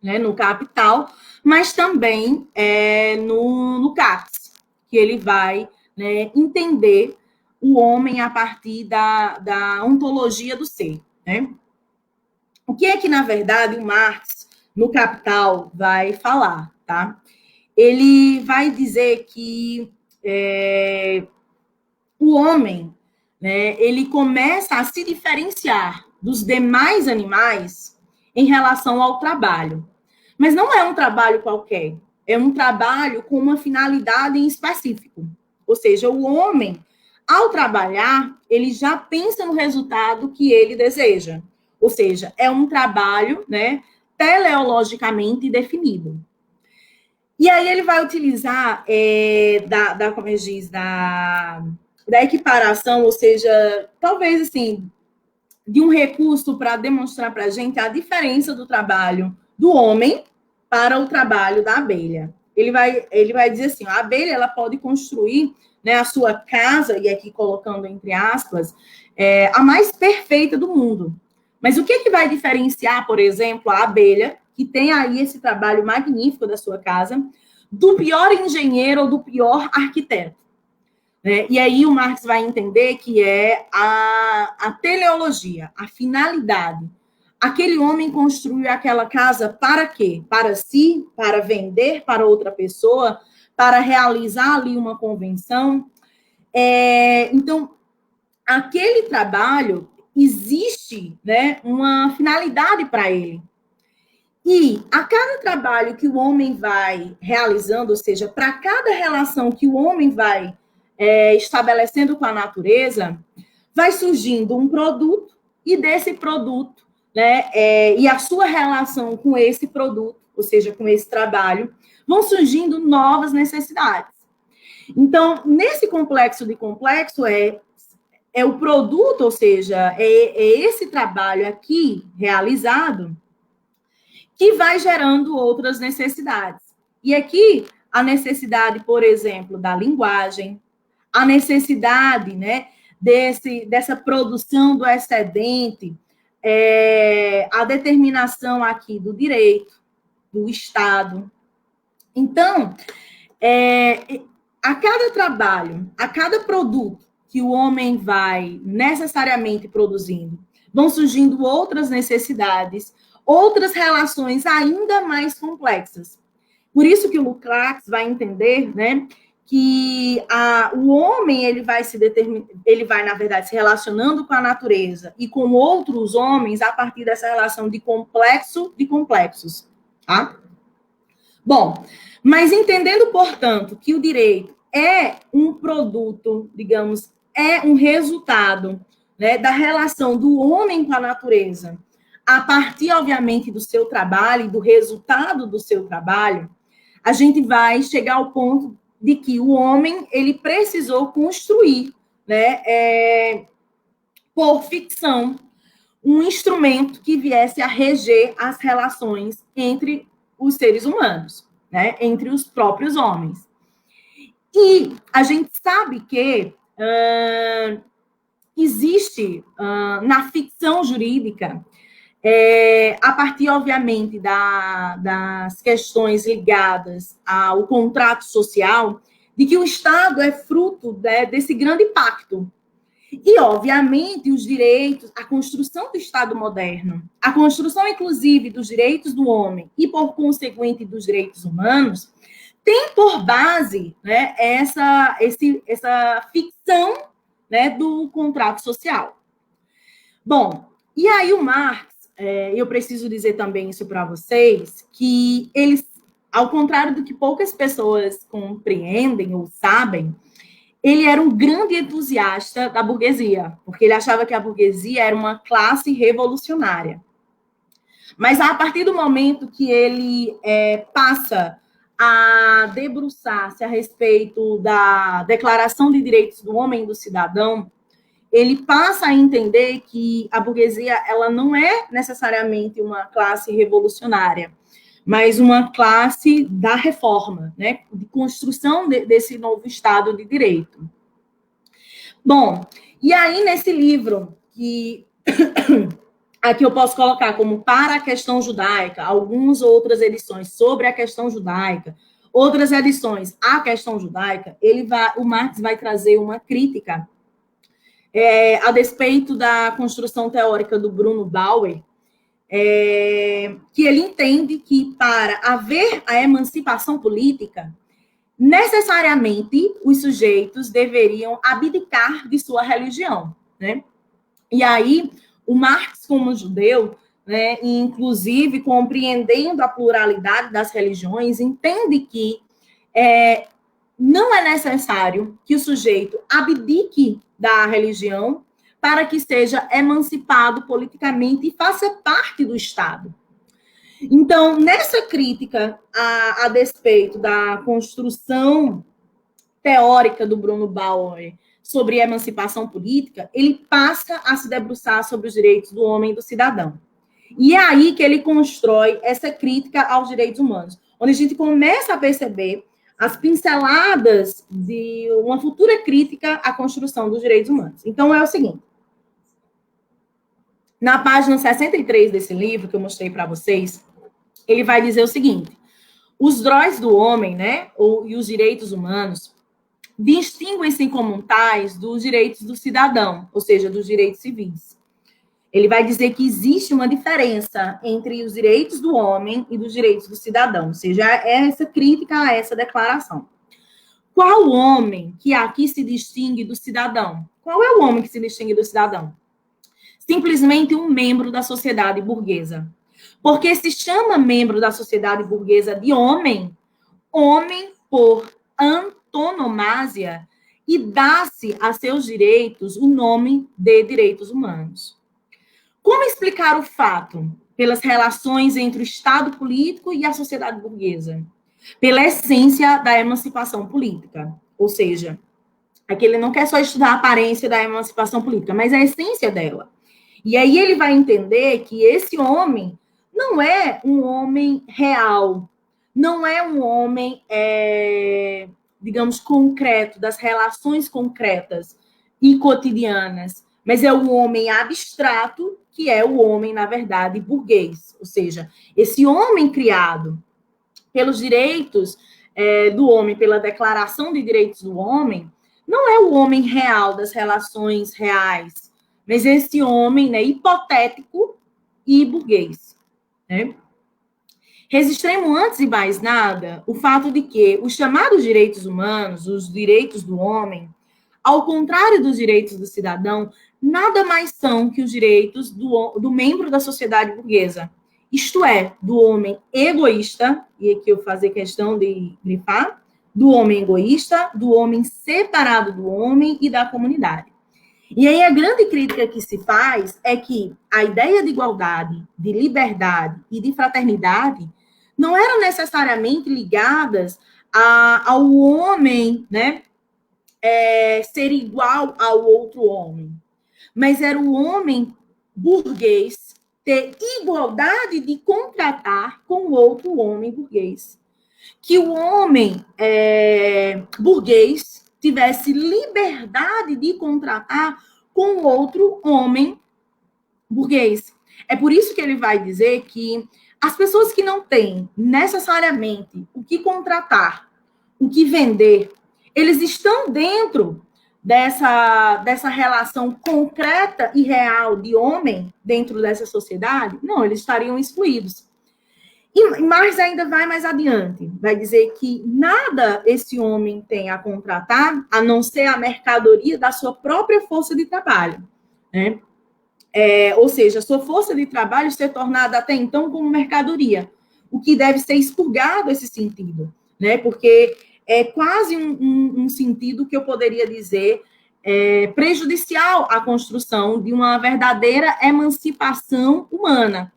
né, no Capital, mas também no Capital, que ele vai, né, entender o homem a partir da ontologia do ser, né? O que é que, na verdade, o Marx, no Capital, vai falar, tá? Ele vai dizer que o homem, né, ele começa a se diferenciar dos demais animais em relação ao trabalho. Mas não é um trabalho qualquer, é um trabalho com uma finalidade em específico. Ou seja, o homem, ao trabalhar, ele já pensa no resultado que ele deseja. Ou seja, é um trabalho, né, teleologicamente definido. E aí ele vai utilizar como diz, da equiparação, ou seja, talvez assim, de um recurso para demonstrar para a gente a diferença do trabalho do homem para o trabalho da abelha. Ele vai dizer assim, a abelha ela pode construir, né, a sua casa, e aqui colocando entre aspas, a mais perfeita do mundo. Mas o que vai diferenciar, por exemplo, a abelha, que tem aí esse trabalho magnífico da sua casa, do pior engenheiro ou do pior arquiteto? Né? E aí o Marx vai entender que é a teleologia, a finalidade. Aquele homem construiu aquela casa para quê? Para si, para vender para outra pessoa, para realizar ali uma convenção. Então, aquele trabalho existe, né, uma finalidade para ele. E a cada trabalho que o homem vai realizando, ou seja, para cada relação que o homem vai estabelecendo com a natureza, vai surgindo um produto, e desse produto, né, e a sua relação com esse produto, ou seja, com esse trabalho, vão surgindo novas necessidades. Então, nesse complexo de complexo, é o produto, ou seja, é esse trabalho aqui realizado que vai gerando outras necessidades. E aqui, a necessidade, por exemplo, da linguagem, a necessidade, né, dessa produção do excedente, a determinação aqui do direito, do Estado. Então, a cada trabalho, a cada produto que o homem vai necessariamente produzindo, vão surgindo outras necessidades, outras relações ainda mais complexas. Por isso que o Lukács vai entender, né, que o homem ele vai, na verdade, se relacionando com a natureza e com outros homens a partir dessa relação de complexo de complexos. Tá? Bom, mas entendendo, portanto, que o direito é um produto, digamos, é um resultado, né, da relação do homem com a natureza, a partir, obviamente, do seu trabalho e do resultado do seu trabalho, a gente vai chegar ao ponto de que o homem ele precisou construir, né, por ficção, um instrumento que viesse a reger as relações entre os seres humanos, né, entre os próprios homens. E a gente sabe que existe na ficção jurídica, a partir, obviamente, das questões ligadas ao contrato social, de que o Estado é fruto, né, desse grande pacto. E, obviamente, os direitos, a construção do Estado moderno, a construção, inclusive, dos direitos do homem e, por conseguinte, dos direitos humanos, tem por base, né, essa ficção, né, do contrato social. Bom, e aí o Marx, eu preciso dizer também isso para vocês, que eles, ao contrário do que poucas pessoas compreendem ou sabem, ele era um grande entusiasta da burguesia, porque ele achava que a burguesia era uma classe revolucionária. Mas a partir do momento que ele passa a debruçar-se a respeito da Declaração de Direitos do Homem e do Cidadão, ele passa a entender que a burguesia ela não é necessariamente uma classe revolucionária, mas uma classe da reforma, né, de construção desse novo Estado de Direito. Bom, e aí nesse livro, que aqui eu posso colocar como Para a Questão Judaica, algumas outras edições sobre a questão judaica, outras edições à questão judaica, o Marx vai trazer uma crítica a despeito da construção teórica do Bruno Bauer, que ele entende que para haver a emancipação política, necessariamente os sujeitos deveriam abdicar de sua religião, né? E aí, o Marx, como judeu, né, inclusive compreendendo a pluralidade das religiões, entende que não é necessário que o sujeito abdique da religião para que seja emancipado politicamente e faça parte do Estado. Então, nessa crítica a despeito da construção teórica do Bruno Bauer sobre emancipação política, ele passa a se debruçar sobre os direitos do homem e do cidadão. E é aí que ele constrói essa crítica aos direitos humanos, onde a gente começa a perceber as pinceladas de uma futura crítica à construção dos direitos humanos. Então, é o seguinte. Na página 63 desse livro, que eu mostrei para vocês, ele vai dizer o seguinte: os droits do homem, né, e os direitos humanos, distinguem-se como tais dos direitos do cidadão, ou seja, dos direitos civis. Ele vai dizer que existe uma diferença entre os direitos do homem e dos direitos do cidadão, ou seja, é essa crítica a essa declaração. Qual homem que aqui se distingue do cidadão? Qual é o homem que se distingue do cidadão? Simplesmente um membro da sociedade burguesa. Porque se chama membro da sociedade burguesa de homem, homem por antonomasia, e dá-se a seus direitos o nome de direitos humanos. Como explicar o fato? Pelas relações entre o Estado político e a sociedade burguesa. Pela essência da emancipação política. Ou seja, aqui ele não quer só estudar a aparência da emancipação política, mas a essência dela. E aí ele vai entender que esse homem não é um homem real, não é um homem, digamos, concreto, das relações concretas e cotidianas, mas é um homem abstrato, que é o homem, na verdade, burguês. Ou seja, esse homem criado pelos direitos do homem, pela Declaração de Direitos do Homem, não é o homem real, das relações reais, mas esse homem, né, hipotético e burguês. Né? Registremos antes de mais nada o fato de que os chamados direitos humanos, os direitos do homem, ao contrário dos direitos do cidadão, nada mais são que os direitos do membro da sociedade burguesa. Isto é, do homem egoísta, e aqui eu fazer questão de grifar, do homem egoísta, do homem separado do homem e da comunidade. E aí a grande crítica que se faz é que a ideia de igualdade, de liberdade e de fraternidade não eram necessariamente ligadas ao homem, né, ser igual ao outro homem, mas era o homem burguês ter igualdade de contratar com o outro homem burguês. Que o homem burguês tivesse liberdade de contratar com outro homem burguês. É por isso que ele vai dizer que as pessoas que não têm necessariamente o que contratar, o que vender, eles estão dentro dessa relação concreta e real de homem dentro dessa sociedade? Não, eles estariam excluídos. E mais ainda vai mais adiante, vai dizer que nada esse homem tem a contratar, a não ser a mercadoria da sua própria força de trabalho, né? Ou seja, a sua força de trabalho ser tornada até então como mercadoria, o que deve ser expurgado esse sentido, né? Porque é quase um sentido que eu poderia dizer prejudicial à construção de uma verdadeira emancipação humana.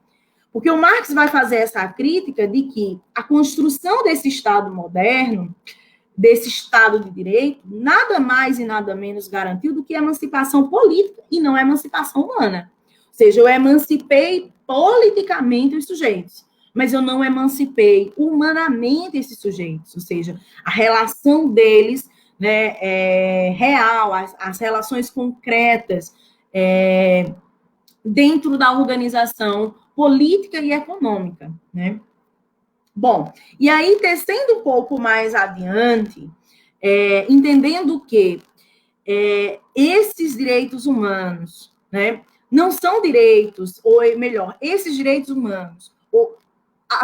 Porque o Marx vai fazer essa crítica de que a construção desse Estado moderno, desse Estado de direito, nada mais e nada menos garantiu do que a emancipação política e não a emancipação humana. Ou seja, eu emancipei politicamente os sujeitos, mas eu não emancipei humanamente esses sujeitos, ou seja, a relação deles, né, real, as relações concretas dentro da organização política e econômica, né? Bom, e aí, tecendo um pouco mais adiante, entendendo que esses direitos humanos, né, não são direitos, ou melhor, esses direitos humanos,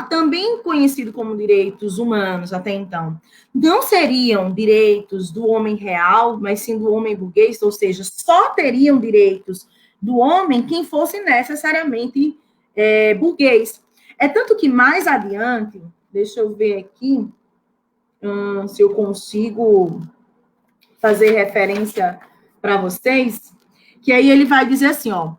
também conhecido como direitos humanos até então, não seriam direitos do homem real, mas sim do homem burguês, ou seja, só teriam direitos do homem quem fosse necessariamente burguês. É tanto que mais adiante, deixa eu ver aqui se eu consigo fazer referência para vocês, que aí ele vai dizer assim, ó,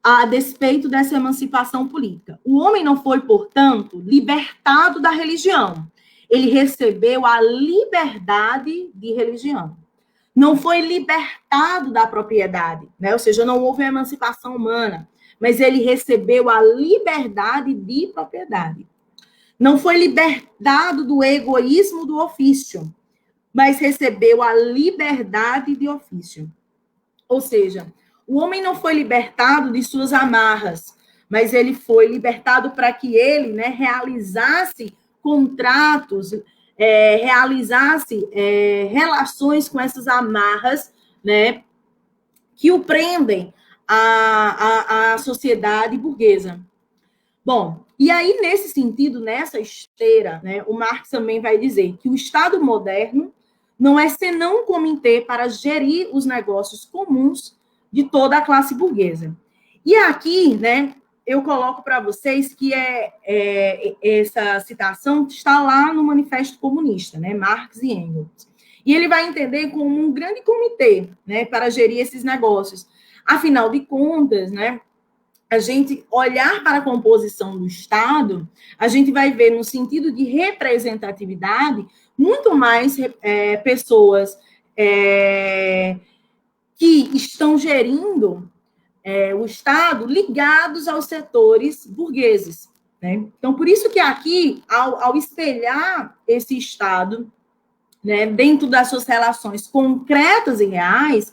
a despeito dessa emancipação política. O homem não foi, portanto, libertado da religião. Ele recebeu a liberdade de religião. não foi libertado da propriedade, né? Ou seja, não houve emancipação humana, mas ele recebeu a liberdade de propriedade. Não foi libertado do egoísmo do ofício, mas recebeu a liberdade de ofício. Ou seja, o homem não foi libertado de suas amarras, mas ele foi libertado para que ele, né, realizasse contratos, realizasse relações com essas amarras, né, que o prendem à sociedade burguesa. Bom, e aí, nesse sentido, nessa esteira, né, o Marx também vai dizer que o Estado moderno não é senão um comitê para gerir os negócios comuns de toda a classe burguesa. E aqui, né, eu coloco para vocês que essa citação está lá no Manifesto Comunista, né, Marx e Engels. E ele vai entender como um grande comitê, né, para gerir esses negócios. Afinal de contas, né, a gente olhar para a composição do Estado, a gente vai ver, no sentido de representatividade, muito mais pessoas que estão gerindo o Estado ligados aos setores burgueses. Né? Então, por isso que aqui, ao espelhar esse Estado, né, dentro das suas relações concretas e reais,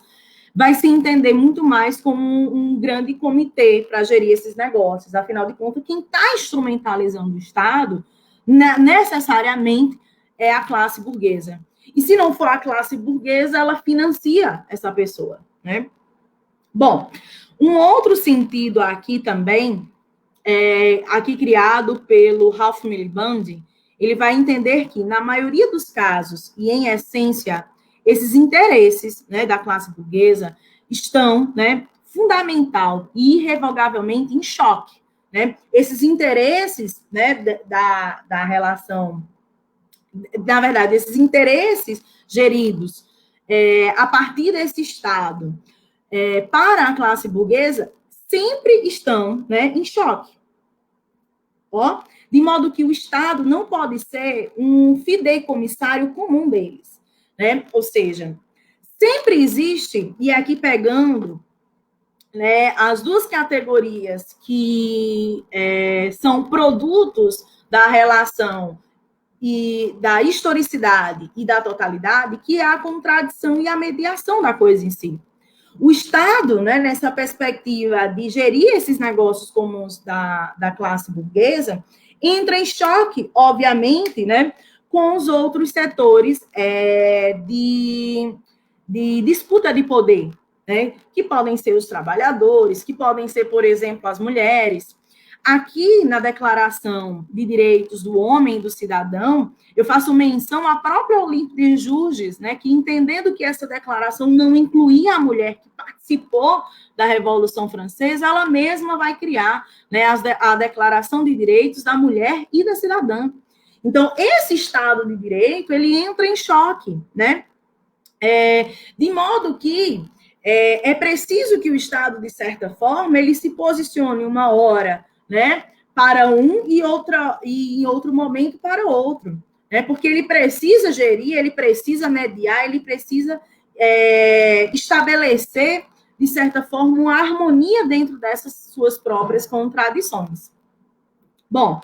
vai se entender muito mais como um grande comitê para gerir esses negócios. Afinal de contas, quem está instrumentalizando o Estado, necessariamente, é a classe burguesa. E se não for a classe burguesa, ela financia essa pessoa, né? Bom, um outro sentido aqui também, aqui criado pelo Ralph Miliband, ele vai entender que, na maioria dos casos, e em essência, esses interesses, né, da classe burguesa estão, né, fundamental e irrevogavelmente em choque. Né? Esses interesses, né, da relação, na verdade, esses interesses geridos a partir desse Estado para a classe burguesa sempre estão, né, em choque. Ó, de modo que o Estado não pode ser um fideicomissário comum deles. Né? Ou seja, sempre existe, e aqui pegando, né, as duas categorias que são produtos da relação e da historicidade e da totalidade, que é a contradição e a mediação da coisa em si. O Estado, né, nessa perspectiva de gerir esses negócios comuns da classe burguesa, entra em choque, obviamente, né, com os outros setores de disputa de poder, né, que podem ser os trabalhadores, que podem ser, por exemplo, as mulheres. Aqui, na Declaração de Direitos do Homem e do Cidadão, eu faço menção à própria Olympe de Gouges, né, que, entendendo que essa declaração não incluía a mulher que participou da Revolução Francesa, ela mesma vai criar, né, a Declaração de Direitos da Mulher e da Cidadã. Então, esse Estado de Direito, ele entra em choque, né? De modo que é preciso que o Estado, de certa forma, ele se posicione uma hora, né, para um e em outro momento para outro. Né? Porque ele precisa gerir, ele precisa mediar, ele precisa estabelecer, de certa forma, uma harmonia dentro dessas suas próprias contradições. Bom,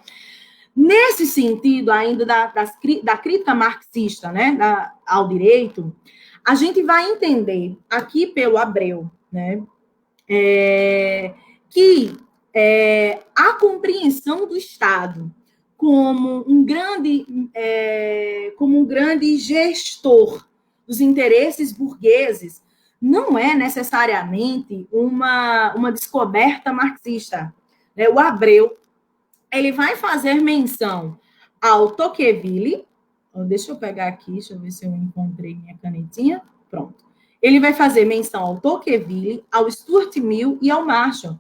nesse sentido ainda da crítica marxista, né, ao direito, a gente vai entender aqui pelo Abreu, né, que a compreensão do Estado como um grande gestor dos interesses burgueses não é necessariamente uma descoberta marxista. Né? O Abreu ele vai fazer menção ao Tocqueville. Deixa eu pegar aqui, deixa eu ver se eu encontrei minha canetinha. Pronto. Ele vai fazer menção ao Tocqueville, ao Stuart Mill e ao Marshall,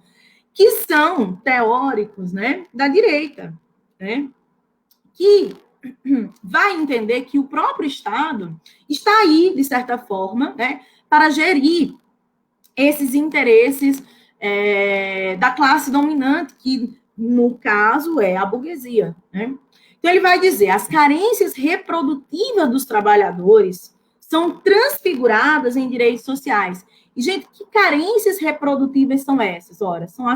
que são teóricos, né, da direita, né, que vai entender que o próprio Estado está aí, de certa forma, né, para gerir esses interesses da classe dominante, que, no caso, é a burguesia. Né? Então, ele vai dizer, as carências reprodutivas dos trabalhadores são transfiguradas em direitos sociais. E, gente, que carências reprodutivas são essas? Ora, são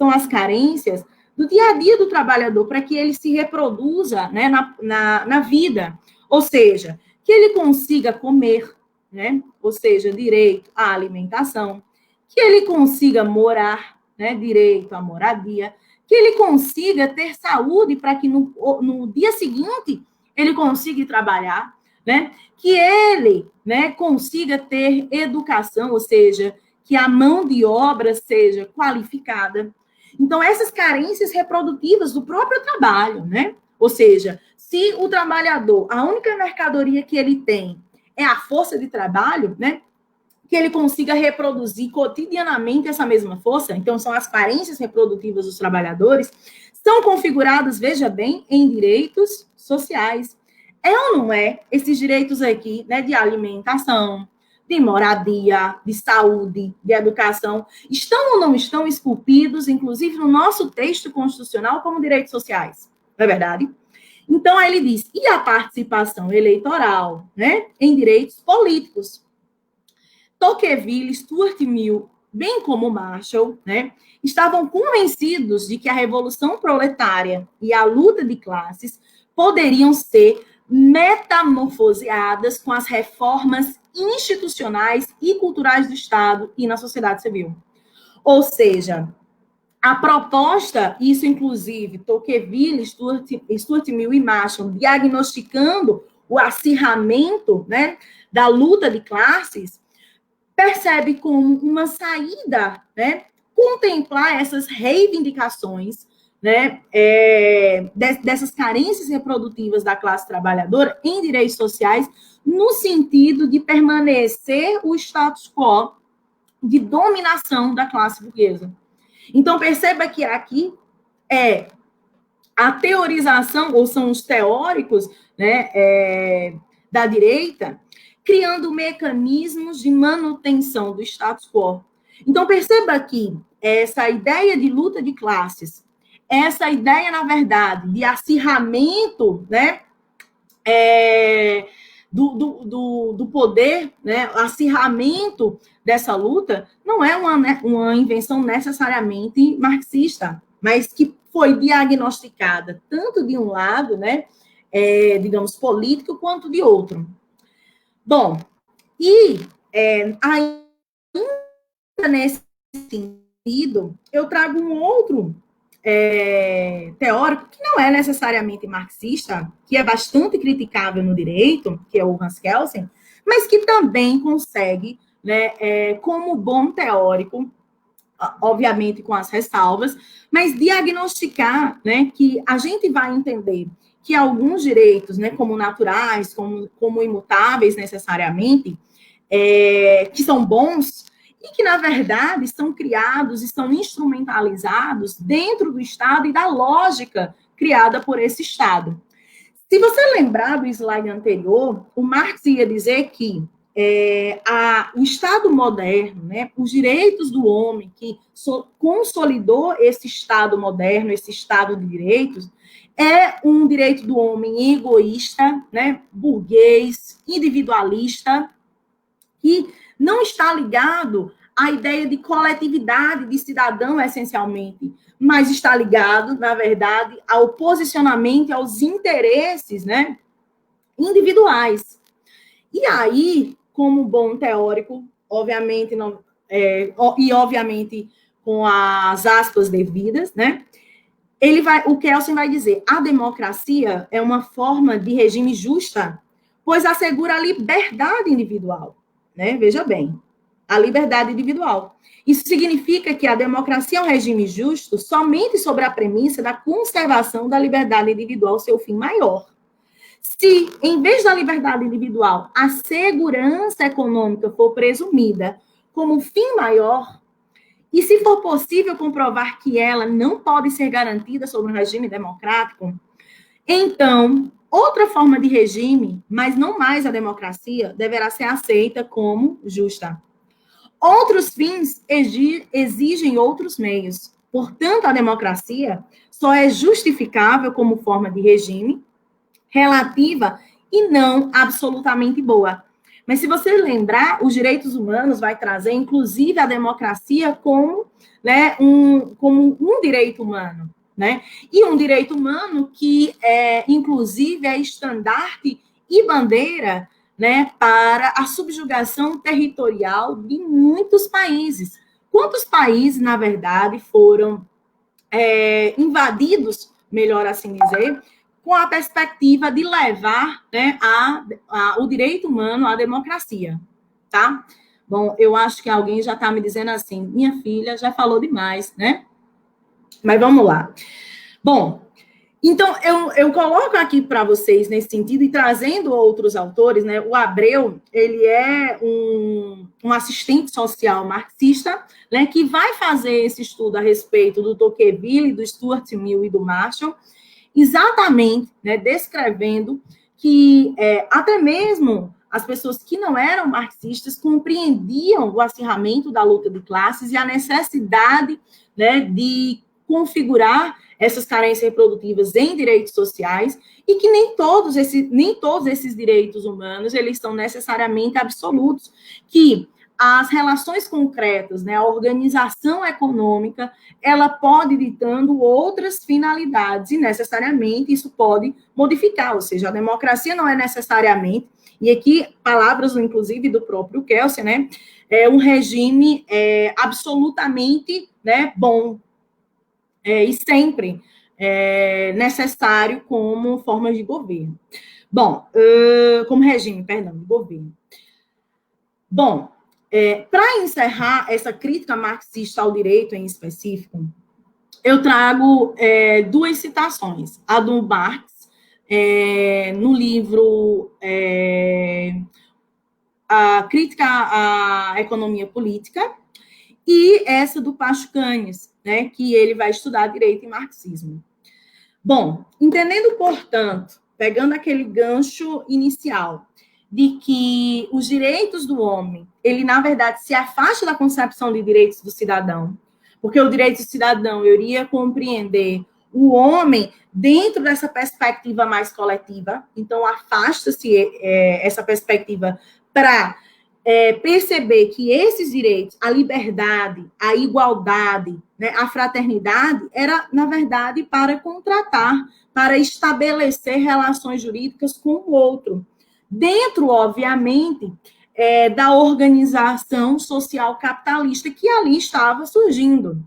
as carências do dia a dia do trabalhador, para que ele se reproduza, né, na vida. Ou seja, que ele consiga comer, né? Ou seja, direito à alimentação, que ele consiga morar, né? Direito à moradia, que ele consiga ter saúde para que no dia seguinte ele consiga trabalhar, né? Que ele, né, consiga ter educação, ou seja, que a mão de obra seja qualificada. Então, essas carências reprodutivas do próprio trabalho, né? Ou seja, se o trabalhador, a única mercadoria que ele tem é a força de trabalho, né? Que ele consiga reproduzir cotidianamente essa mesma força. Então, são as carências reprodutivas dos trabalhadores, são configuradas, veja bem, em direitos sociais. É ou não é esses direitos aqui, né, de alimentação, de moradia, de saúde, de educação, estão ou não estão esculpidos, inclusive no nosso texto constitucional, como direitos sociais? Não é verdade? Então, aí ele diz, e a participação eleitoral, né, em direitos políticos? Tocqueville, Stuart Mill, bem como Marshall, né, estavam convencidos de que a revolução proletária e a luta de classes poderiam ser metamorfoseadas com as reformas institucionais e culturais do Estado e na sociedade civil. Ou seja, a proposta, isso inclusive Tocqueville, Stuart Mill e Marshall, diagnosticando o acirramento, né, da luta de classes, percebe como uma saída, né, contemplar essas reivindicações, né, dessas carências reprodutivas da classe trabalhadora em direitos sociais, no sentido de permanecer o status quo de dominação da classe burguesa. Então, perceba que aqui é a teorização, ou são os teóricos, né, da direita, criando mecanismos de manutenção do status quo. Então, perceba que essa ideia de luta de classes, essa ideia, na verdade, de acirramento, né, do poder, né, acirramento dessa luta, não é uma invenção necessariamente marxista, mas que foi diagnosticada tanto de um lado, né, digamos, político, quanto de outro. Bom, e ainda nesse sentido, eu trago um outro teórico, que não é necessariamente marxista, que é bastante criticável no direito, que é o Hans Kelsen, mas que também consegue, né, como bom teórico, obviamente com as ressalvas, mas diagnosticar, né, que a gente vai entender que alguns direitos, né, como naturais, como imutáveis necessariamente, que são bons, e que, na verdade, são criados e são instrumentalizados dentro do Estado e da lógica criada por esse Estado. Se você lembrar do slide anterior, o Marx ia dizer que o Estado moderno, né, os direitos do homem que consolidou esse Estado moderno, esse Estado de direitos, é um direito do homem egoísta, né, burguês, individualista, que não está ligado à ideia de coletividade, de cidadão, essencialmente, mas está ligado, na verdade, ao posicionamento, aos interesses, né, individuais. E aí, como bom teórico, obviamente, obviamente com as aspas devidas, né, o Kelsen vai dizer, a democracia é uma forma de regime justa, pois assegura a liberdade individual. Né? Veja bem, a liberdade individual. Isso significa que a democracia é um regime justo somente sobre a premissa da conservação da liberdade individual, seu fim maior. Se, em vez da liberdade individual, a segurança econômica for presumida como fim maior, e se for possível comprovar que ela não pode ser garantida sobre um regime democrático, então, outra forma de regime, mas não mais a democracia, deverá ser aceita como justa. Outros fins exigem outros meios. Portanto, a democracia só é justificável como forma de regime relativa e não absolutamente boa. Mas se você lembrar, os direitos humanos vai trazer, inclusive, a democracia como, né, como um direito humano, né? E um direito humano que, inclusive, é estandarte e bandeira, né, para a subjugação territorial de muitos países. Quantos países, na verdade, foram invadidos, melhor assim dizer, com a perspectiva de levar, né, o direito humano à democracia, tá? Bom, eu acho que alguém já está me dizendo assim, minha filha já falou demais, né? Mas vamos lá. Bom, então, eu coloco aqui para vocês nesse sentido, e trazendo outros autores, né? O Abreu, ele é um assistente social marxista, né? Que vai fazer esse estudo a respeito do Tocqueville, do Stuart Mill e do Marshall, exatamente, né? Descrevendo que até mesmo as pessoas que não eram marxistas compreendiam o acirramento da luta de classes e a necessidade, né, de configurar essas carências reprodutivas em direitos sociais, e que nem todos esses direitos humanos, eles são necessariamente absolutos, que as relações concretas, né, a organização econômica, ela pode ir ditando outras finalidades, e necessariamente isso pode modificar, ou seja, a democracia não é necessariamente, e aqui palavras, inclusive, do próprio Kelsen, né, é um regime absolutamente, né, bom, e sempre necessário como forma de governo. Bom, como regime, perdão, de governo. Bom, para encerrar essa crítica marxista ao direito em específico, eu trago duas citações. A do Marx, no livro A Crítica à Economia Política, e essa do Pachucanes, né, que ele vai estudar direito e marxismo. Bom, entendendo, portanto, pegando aquele gancho inicial, de que os direitos do homem, ele, na verdade, se afasta da concepção de direitos do cidadão, porque o direito do cidadão, eu iria compreender o homem dentro dessa perspectiva mais coletiva, então afasta-se essa perspectiva para perceber que esses direitos, a liberdade, a igualdade, né, a fraternidade, era, na verdade, para contratar, para estabelecer relações jurídicas com o outro. Dentro, obviamente, da organização social capitalista que ali estava surgindo.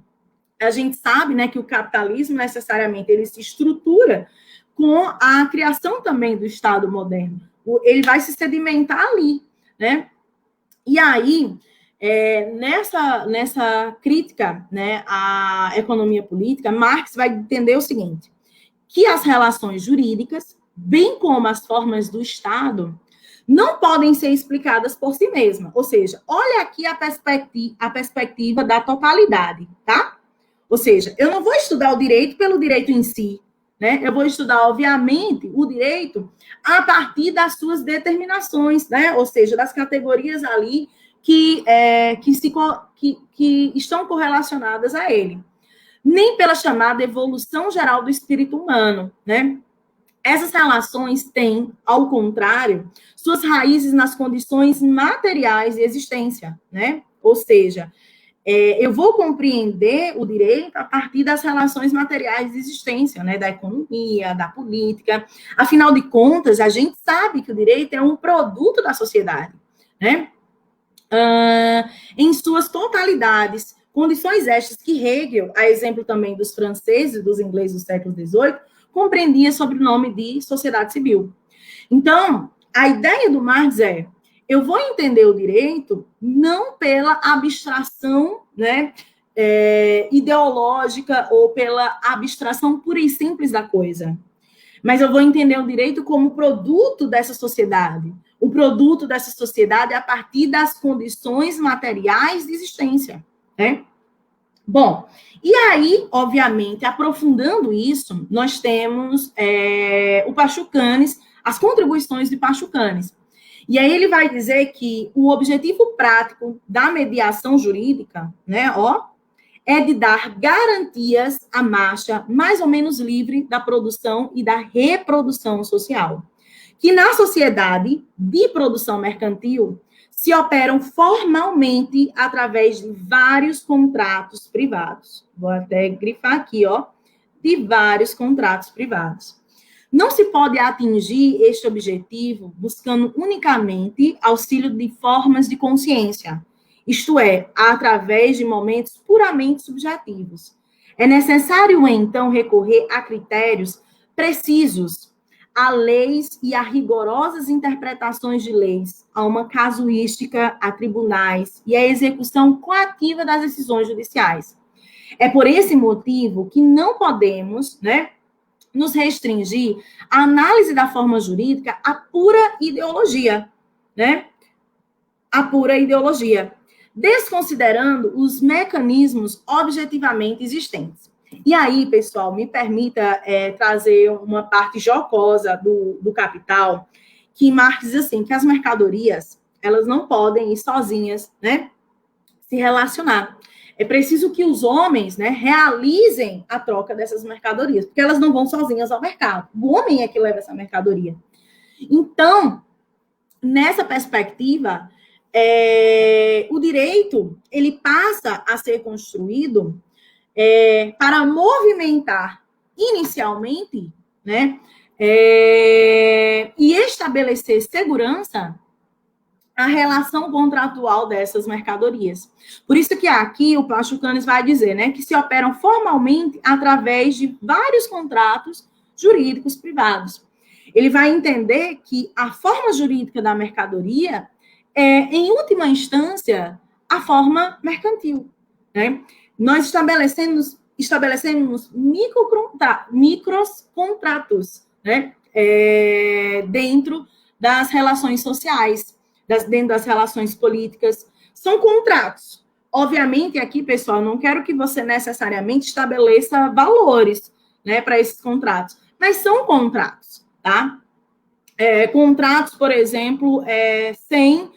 A gente sabe, né, que o capitalismo, necessariamente, ele se estrutura com a criação também do Estado moderno. Ele vai se sedimentar ali, né? E aí, nessa crítica, né, à economia política, Marx vai entender o seguinte, que as relações jurídicas, bem como as formas do Estado, não podem ser explicadas por si mesmas. Ou seja, olha aqui a perspectiva da totalidade, tá? Ou seja, eu não vou estudar o direito pelo direito em si, né? Eu vou estudar, obviamente, o direito a partir das suas determinações, né? Ou seja, das categorias ali que estão correlacionadas a ele. Nem pela chamada evolução geral do espírito humano, né? Essas relações têm, ao contrário, suas raízes nas condições materiais de existência, né? Ou seja, eu vou compreender o direito a partir das relações materiais de existência, né, da economia, da política. Afinal de contas, a gente sabe que o direito é um produto da sociedade, né? Em suas totalidades, condições estas que Hegel, a exemplo também dos franceses e dos ingleses do século XVIII, compreendia sob o nome de sociedade civil. Então, a ideia do Marx é: eu vou entender o direito não pela abstração, né, ideológica ou pela abstração pura e simples da coisa, mas eu vou entender o direito como produto dessa sociedade. O produto dessa sociedade a partir das condições materiais de existência, né? Bom, e aí, obviamente, aprofundando isso, nós temos o Pachucanes, as contribuições de Pachucanes. E aí ele vai dizer que o objetivo prático da mediação jurídica, né, é de dar garantias à marcha mais ou menos livre da produção e da reprodução social, que na sociedade de produção mercantil se operam formalmente através de vários contratos privados. Vou até grifar aqui, ó, de vários contratos privados. Não se pode atingir este objetivo buscando unicamente auxílio de formas de consciência, isto é, através de momentos puramente subjetivos. É necessário, então, recorrer a critérios precisos, a leis e a rigorosas interpretações de leis, a uma casuística, a tribunais e a execução coativa das decisões judiciais. É por esse motivo que não podemos, né, nos restringir à análise da forma jurídica à pura ideologia, né? A pura ideologia, desconsiderando os mecanismos objetivamente existentes. E aí, pessoal, me permita trazer uma parte jocosa do Capital, que Marx diz assim, que as mercadorias, elas não podem ir sozinhas, né, se relacionar. É preciso que os homens, né, realizem a troca dessas mercadorias, porque elas não vão sozinhas ao mercado. O homem é que leva essa mercadoria. Então, nessa perspectiva, o direito, ele passa a ser construído para movimentar inicialmente, né, e estabelecer segurança a relação contratual dessas mercadorias. Por isso que aqui o Plastucanes vai dizer, né, que se operam formalmente através de vários contratos jurídicos privados. Ele vai entender que a forma jurídica da mercadoria é, em última instância, a forma mercantil, né? Nós estabelecemos micros contratos, né, dentro das relações sociais, dentro das relações políticas, são contratos. Obviamente, aqui, pessoal, não quero que você necessariamente estabeleça valores, né, para esses contratos, mas são contratos, tá? Contratos, por exemplo, sem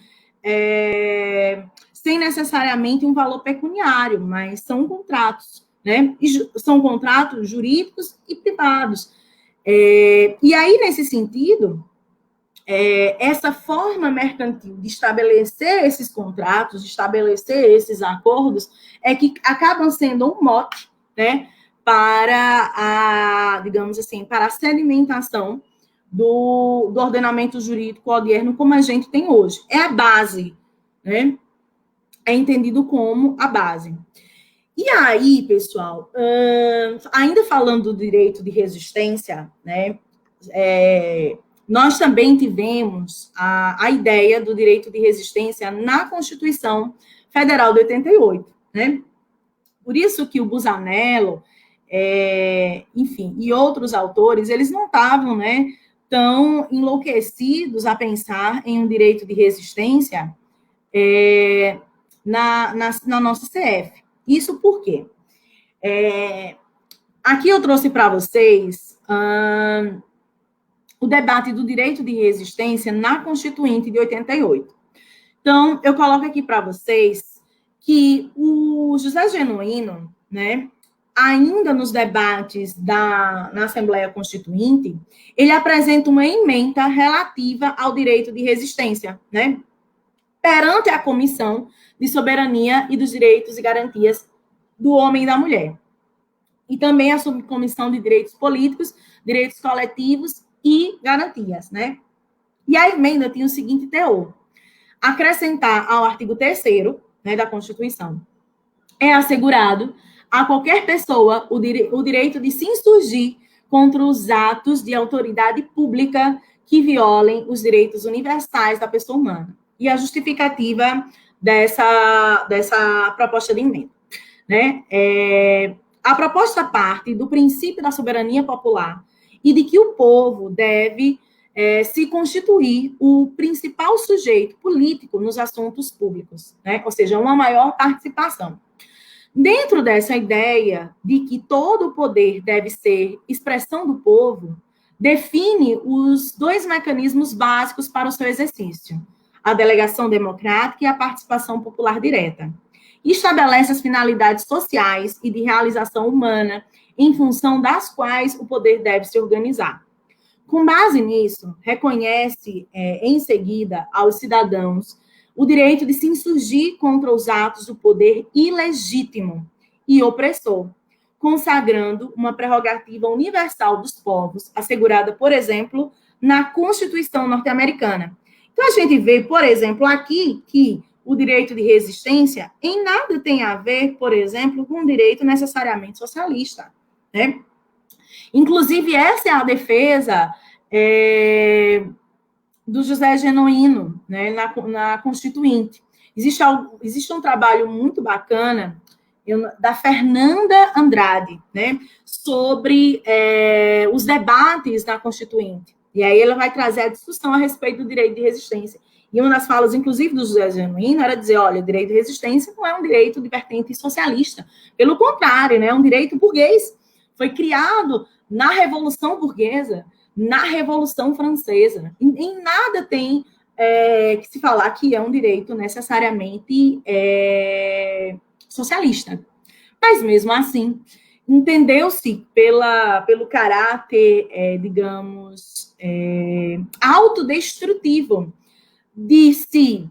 necessariamente um valor pecuniário, mas são contratos, né? São contratos jurídicos e privados. E aí, nesse sentido, essa forma mercantil de estabelecer esses contratos, de estabelecer esses acordos, é que acabam sendo um mote, né, para digamos assim, para a sedimentação do ordenamento jurídico odierno como a gente tem hoje. É a base, né? É entendido como a base. E aí, pessoal, ainda falando do direito de resistência, né, nós também tivemos a ideia do direito de resistência na Constituição Federal de 88, né? Por isso que o Busanello, enfim, e outros autores, eles não estavam, né, tão enlouquecidos a pensar em um direito de resistência na nossa CF. Isso por quê? Aqui eu trouxe para vocês o debate do direito de resistência na Constituinte de 88. Então, eu coloco aqui para vocês que o José Genuíno, né, ainda nos debates na Assembleia Constituinte, ele apresenta uma ementa relativa ao direito de resistência, né, perante a Comissão de Soberania e dos Direitos e Garantias do Homem e da Mulher. E também a Subcomissão de Direitos Políticos, Direitos Coletivos e Garantias, né? E a emenda tinha o seguinte teor: acrescentar ao artigo 3º, né, da Constituição, é assegurado a qualquer pessoa o direito de se insurgir contra os atos de autoridade pública que violem os direitos universais da pessoa humana. E a justificativa dessa proposta de emenda, né? A proposta parte do princípio da soberania popular e de que o povo deve se constituir o principal sujeito político nos assuntos públicos, né? Ou seja, uma maior participação. Dentro dessa ideia de que todo o poder deve ser expressão do povo, define os dois mecanismos básicos para o seu exercício: a delegação democrática e a participação popular direta. E estabelece as finalidades sociais e de realização humana em função das quais o poder deve se organizar. Com base nisso, reconhece em seguida aos cidadãos o direito de se insurgir contra os atos do poder ilegítimo e opressor, consagrando uma prerrogativa universal dos povos, assegurada, por exemplo, na Constituição norte-americana. Então, a gente vê, por exemplo, aqui que o direito de resistência em nada tem a ver, por exemplo, com o direito necessariamente socialista, né? Inclusive, essa é a defesa do José Genuíno, né, na Constituinte. Existe um trabalho muito bacana da Fernanda Andrade, né, sobre os debates na Constituinte. E aí ela vai trazer a discussão a respeito do direito de resistência. E uma das falas, inclusive, do José Genuíno era dizer, olha, o direito de resistência não é um direito de vertente socialista. Pelo contrário, né, é um direito burguês. Foi criado na Revolução Burguesa, na Revolução Francesa. Em nada tem que se falar que é um direito necessariamente socialista. Mas, mesmo assim, entendeu-se pelo caráter, digamos, autodestrutivo de se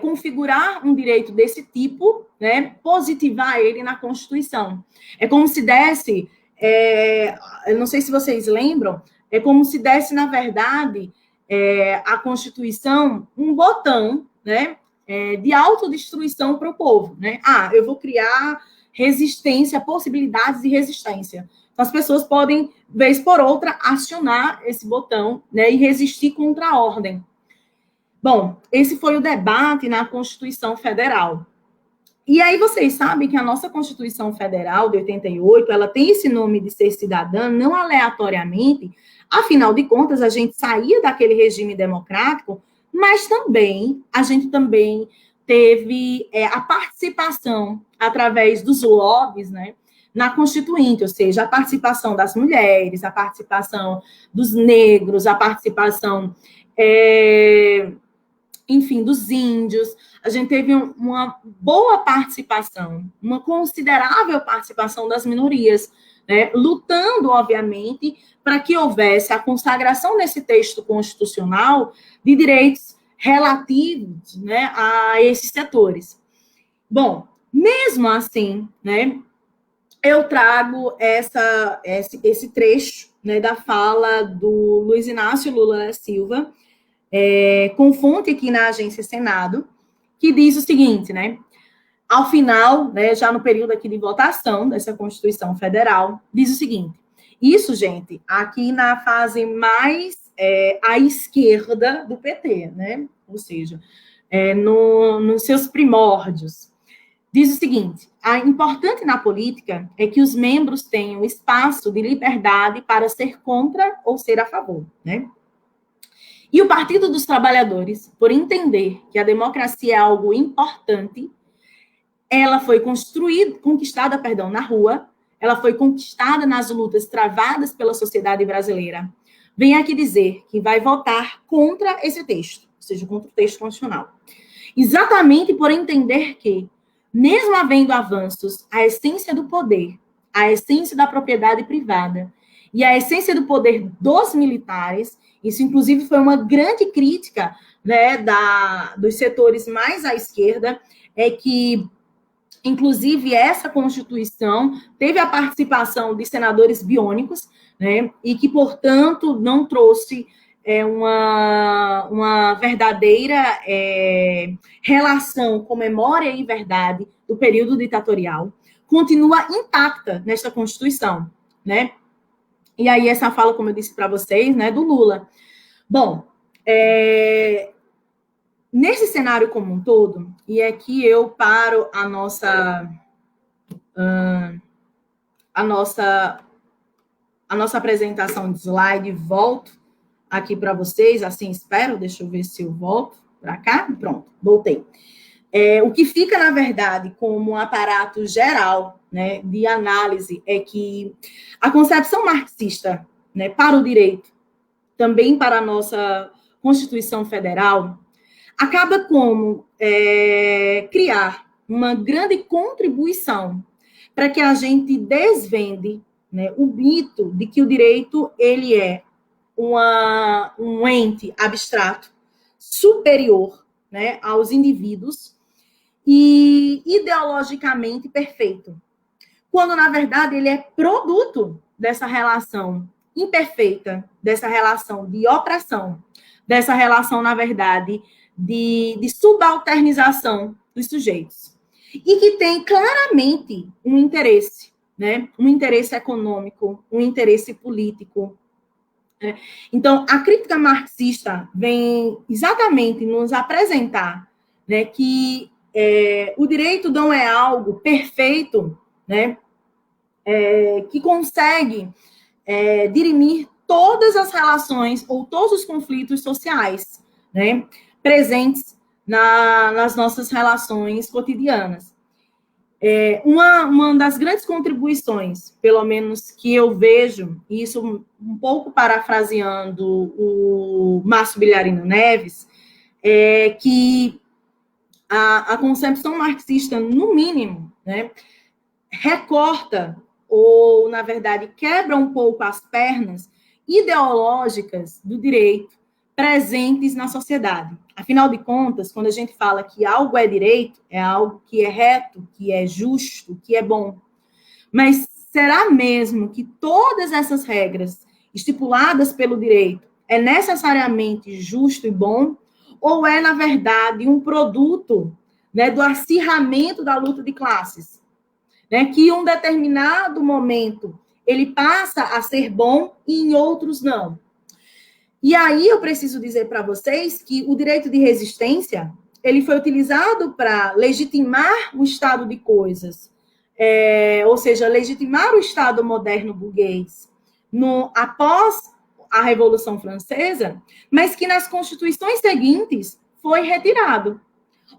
configurar um direito desse tipo, né, positivar ele na Constituição. É como se desse, eu não sei se vocês lembram, é como se desse, na verdade, a Constituição um botão, né, de autodestruição para o povo, né? Eu vou criar resistência, possibilidades de resistência. Então, as pessoas podem, vez por outra, acionar esse botão, né, e resistir contra a ordem. Bom, esse foi o debate na Constituição Federal. E aí vocês sabem que a nossa Constituição Federal de 88, ela tem esse nome de ser cidadã, não aleatoriamente. Afinal de contas, a gente saía daquele regime democrático, mas também, a gente também teve a participação através dos lobbies, né, na Constituinte, ou seja, a participação das mulheres, a participação dos negros, a participação, enfim, dos índios. A gente teve uma boa participação, uma considerável participação das minorias, né, lutando, obviamente, para que houvesse a consagração nesse texto constitucional de direitos relativos, né, a esses setores. Bom, mesmo assim, né, eu trago esse trecho, né, da fala do Luiz Inácio Lula da Silva, com fonte aqui na Agência Senado, que diz o seguinte, né? Ao final, né, já no período aqui de votação dessa Constituição Federal, diz o seguinte: isso, gente, aqui na fase mais à esquerda do PT, né? Ou seja, nos seus primórdios. Diz o seguinte: a importante na política é que os membros tenham espaço de liberdade para ser contra ou ser a favor, né? E o Partido dos Trabalhadores, por entender que a democracia é algo importante, ela foi conquistada na rua, ela foi conquistada nas lutas travadas pela sociedade brasileira. Vem aqui dizer que vai votar contra esse texto, ou seja, contra o texto constitucional. Exatamente por entender que, mesmo havendo avanços, a essência do poder, a essência da propriedade privada e a essência do poder dos militares, isso, inclusive, foi uma grande crítica, né, dos setores mais à esquerda, é que, inclusive, essa Constituição teve a participação de senadores biônicos, né, e que, portanto, não trouxe uma verdadeira relação com memória e verdade do período ditatorial, continua intacta nesta Constituição, né? E aí, essa fala, como eu disse para vocês, né, do Lula. Bom, nesse cenário como um todo, e aqui eu paro a nossa apresentação de slide e volto aqui para vocês, assim espero, deixa eu ver se eu volto para cá, pronto, voltei. O que fica, na verdade, como um aparato geral, né, de análise é que a concepção marxista, né, para o direito, também para a nossa Constituição Federal, acaba como criar uma grande contribuição para que a gente desvende, né, o mito de que o direito ele é um ente abstrato, superior, né, aos indivíduos e ideologicamente perfeito, quando, na verdade, ele é produto dessa relação imperfeita, dessa relação de opressão, dessa relação, na verdade, de subalternização dos sujeitos. E que tem claramente um interesse, né? Um interesse econômico, um interesse político. Né? Então, a crítica marxista vem exatamente nos apresentar, né, que o direito não é algo perfeito, né, que consegue dirimir todas as relações ou todos os conflitos sociais, né, presentes nas nossas relações cotidianas. Uma das grandes contribuições, pelo menos que eu vejo, e isso um pouco parafraseando o Márcio Bilharino Neves, é que a concepção marxista, no mínimo, né, recorta ou, na verdade, quebra um pouco as pernas ideológicas do direito presentes na sociedade. Afinal de contas, quando a gente fala que algo é direito, é algo que é reto, que é justo, que é bom. Mas será mesmo que todas essas regras estipuladas pelo direito é necessariamente justo e bom? Ou é, na verdade, um produto, né, do acirramento da luta de classes? Né, que em um determinado momento ele passa a ser bom e em outros não. E aí eu preciso dizer para vocês que o direito de resistência ele foi utilizado para legitimar o estado de coisas, ou seja, legitimar o Estado moderno burguês após a Revolução Francesa, mas que nas constituições seguintes foi retirado.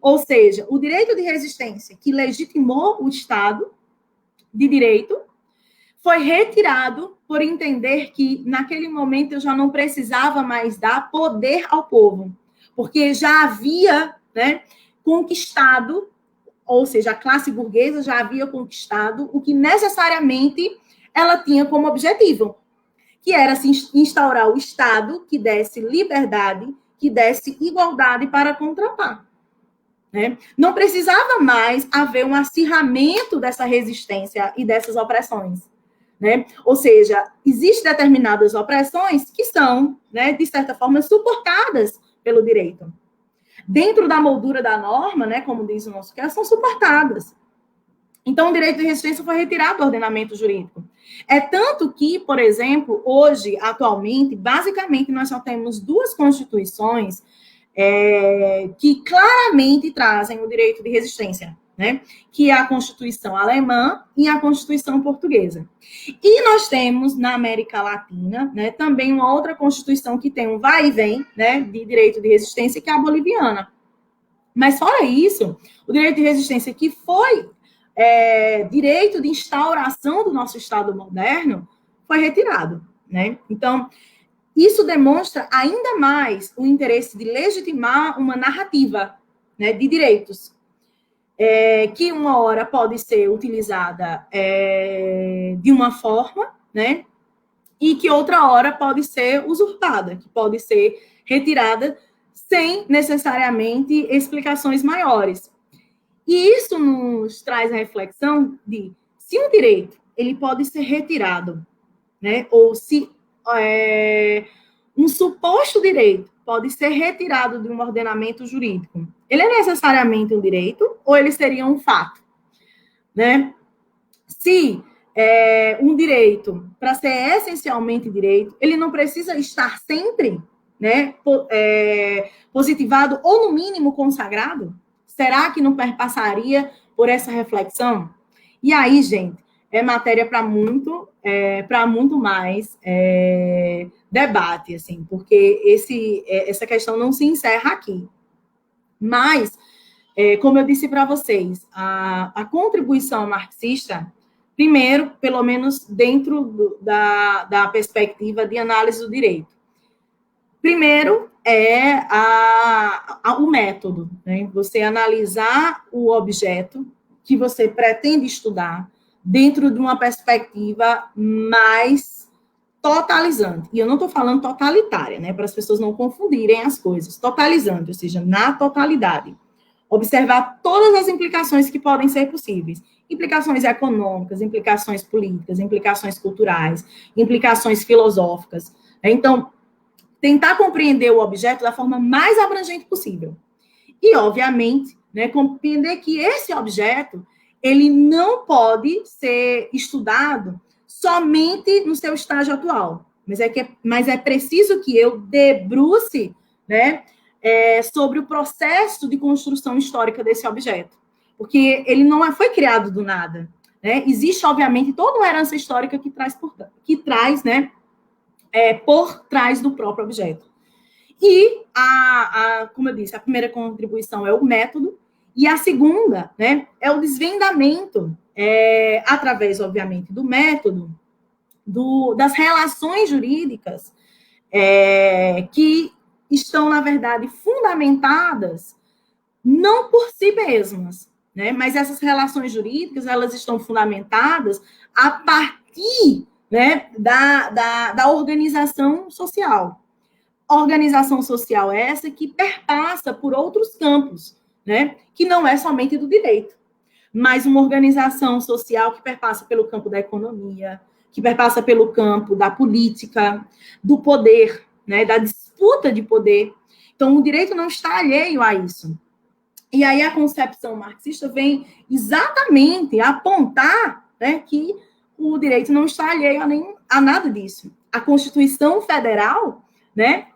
Ou seja, o direito de resistência que legitimou o Estado de direito foi retirado por entender que, naquele momento, eu já não precisava mais dar poder ao povo, porque já havia, né, conquistado, ou seja, a classe burguesa já havia conquistado o que necessariamente ela tinha como objetivo, que era se instaurar o Estado que desse liberdade, que desse igualdade para contratar. Né? Não precisava mais haver um acirramento dessa resistência e dessas opressões. Né? Ou seja, existem determinadas opressões que são, né, de certa forma, suportadas pelo direito. Dentro da moldura da norma, né, como diz o nosso caso, são suportadas. Então, o direito de resistência foi retirado do ordenamento jurídico. É tanto que, por exemplo, hoje, atualmente, basicamente, nós só temos duas constituições que claramente trazem o direito de resistência, né? Que é a Constituição alemã e a Constituição portuguesa. E nós temos, na América Latina, né, também uma outra Constituição que tem um vai e vem, né, de direito de resistência, que é a boliviana. Mas, fora isso, o direito de resistência que foi direito de instauração do nosso Estado moderno foi retirado, né? Então, isso demonstra ainda mais o interesse de legitimar uma narrativa, né, de direitos, que uma hora pode ser utilizada de uma forma, né, e que outra hora pode ser usurpada, que pode ser retirada sem necessariamente explicações maiores. E isso nos traz a reflexão de se um direito ele pode ser retirado, né, ou se um suposto direito pode ser retirado de um ordenamento jurídico, ele é necessariamente um direito ou ele seria um fato? Né? Se um direito, para ser essencialmente direito, ele não precisa estar sempre, né, positivado ou, no mínimo, consagrado? Será que não perpassaria por essa reflexão? E aí, gente, é matéria para muito mais debate, assim, porque essa questão não se encerra aqui. Mas, como eu disse para vocês, a contribuição marxista, primeiro, pelo menos dentro da perspectiva de análise do direito. Primeiro é o método, né? Você analisar o objeto que você pretende estudar dentro de uma perspectiva mais totalizante. E eu não estou falando totalitária, né? Para as pessoas não confundirem as coisas. Totalizante, ou seja, na totalidade. Observar todas as implicações que podem ser possíveis. Implicações econômicas, implicações políticas, implicações culturais, implicações filosóficas. Então, tentar compreender o objeto da forma mais abrangente possível. E, obviamente, né, compreender que esse objeto ele não pode ser estudado somente no seu estágio atual, mas é preciso que eu debruce, né, sobre o processo de construção histórica desse objeto, porque ele não foi criado do nada, né? Existe, obviamente, toda uma herança histórica que traz, né, por trás do próprio objeto. E, como eu disse, a primeira contribuição é o método, e a segunda, né, é o desvendamento, através, obviamente, do método, das relações jurídicas que estão, na verdade, fundamentadas não por si mesmas, né, mas essas relações jurídicas, elas estão fundamentadas a partir, né, da organização social. Organização social essa que perpassa por outros campos, né? Que não é somente do direito, mas uma organização social que perpassa pelo campo da economia, que perpassa pelo campo da política, do poder, né? Da disputa de poder. Então, o direito não está alheio a isso. E aí a concepção marxista vem exatamente apontar, né, que o direito não está alheio a nada disso. A Constituição Federal, né,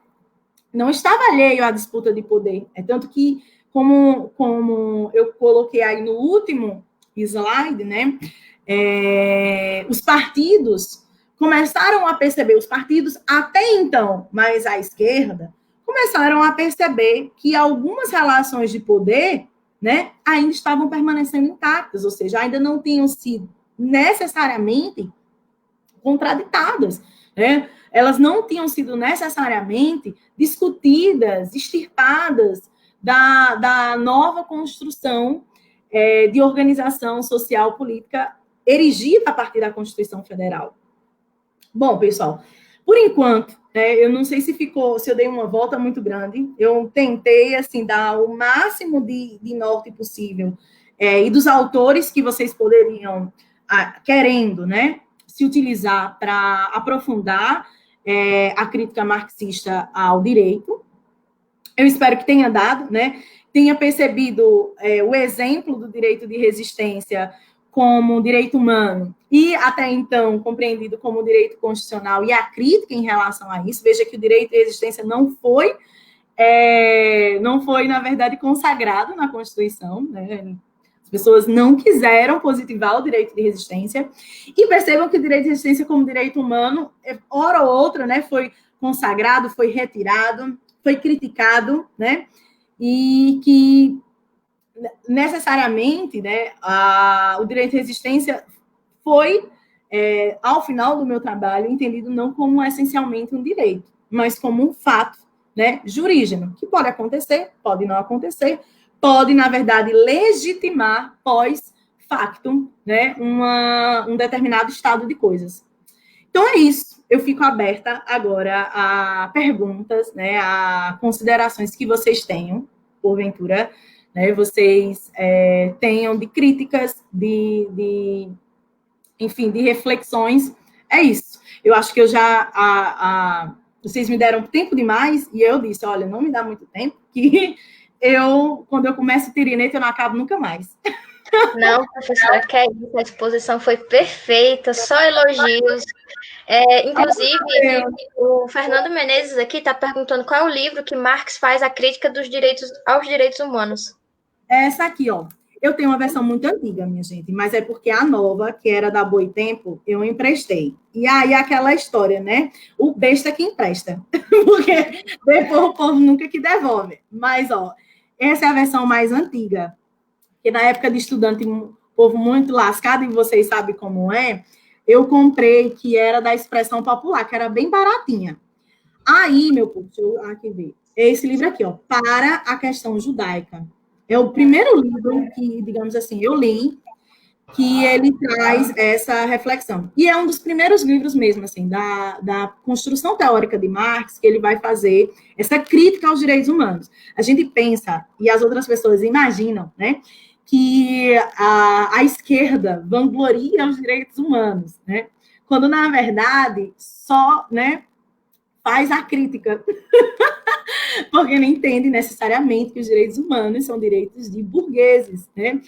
não estava alheio à disputa de poder. É tanto que, como eu coloquei aí no último slide, né, os partidos começaram a perceber, os partidos até então, mais à esquerda, começaram a perceber que algumas relações de poder, né, ainda estavam permanecendo intactas, ou seja, ainda não tinham sido necessariamente contraditadas, né? Elas não tinham sido necessariamente discutidas, extirpadas da nova construção de organização social política erigida a partir da Constituição Federal. Bom, pessoal, por enquanto, eu não sei se eu dei uma volta muito grande, eu tentei, assim, dar o máximo de norte possível, e dos autores que vocês poderiam, querendo, né, se utilizar para aprofundar a crítica marxista ao direito. Eu espero que tenha dado, né, tenha percebido o exemplo do direito de resistência como direito humano e até então compreendido como direito constitucional e a crítica em relação a isso. Veja que o direito de resistência não foi, na verdade, consagrado na Constituição, né? As pessoas não quiseram positivar o direito de resistência e percebam que o direito de resistência como direito humano, hora ou outra, né, foi consagrado, foi retirado, foi criticado, né, e que necessariamente, né, o direito de resistência foi, ao final do meu trabalho, entendido não como essencialmente um direito, mas como um fato, né, jurígeno, que pode acontecer, pode não acontecer, pode, na verdade, legitimar pós-factum, né, um determinado estado de coisas. Então, é isso. Eu fico aberta agora a perguntas, né, a considerações que vocês tenham, porventura, né, vocês tenham de críticas, enfim, de reflexões. É isso. Eu acho que eu já... vocês me deram tempo demais e eu disse, olha, não me dá muito tempo, que quando eu começo o tirinete, eu não acabo nunca mais. Não, professora, que é isso, a exposição foi perfeita, só elogios. Inclusive, o Fernando Menezes aqui está perguntando qual é o livro que Marx faz a crítica aos direitos humanos. Essa aqui, ó. Eu tenho uma versão muito antiga, minha gente, mas é porque a nova, que era da Boitempo, eu emprestei. E aí, aquela história, né? O besta que empresta. Porque depois o povo nunca que devolve. Mas, ó, essa é a versão mais antiga. Que na época de estudante, povo muito lascado, e vocês sabem como é, eu comprei, que era da Expressão Popular, que era bem baratinha. Aí, meu povo, deixa eu aqui ver. Esse livro aqui, ó, Para a Questão Judaica. É o primeiro livro que, digamos assim, eu li que ele traz essa reflexão. E é um dos primeiros livros mesmo, assim, da construção teórica de Marx, que ele vai fazer essa crítica aos direitos humanos. A gente pensa, e as outras pessoas imaginam, né, que a esquerda vangloria os direitos humanos, né, quando, na verdade, só, né, faz a crítica, porque não entende necessariamente que os direitos humanos são direitos de burgueses, né?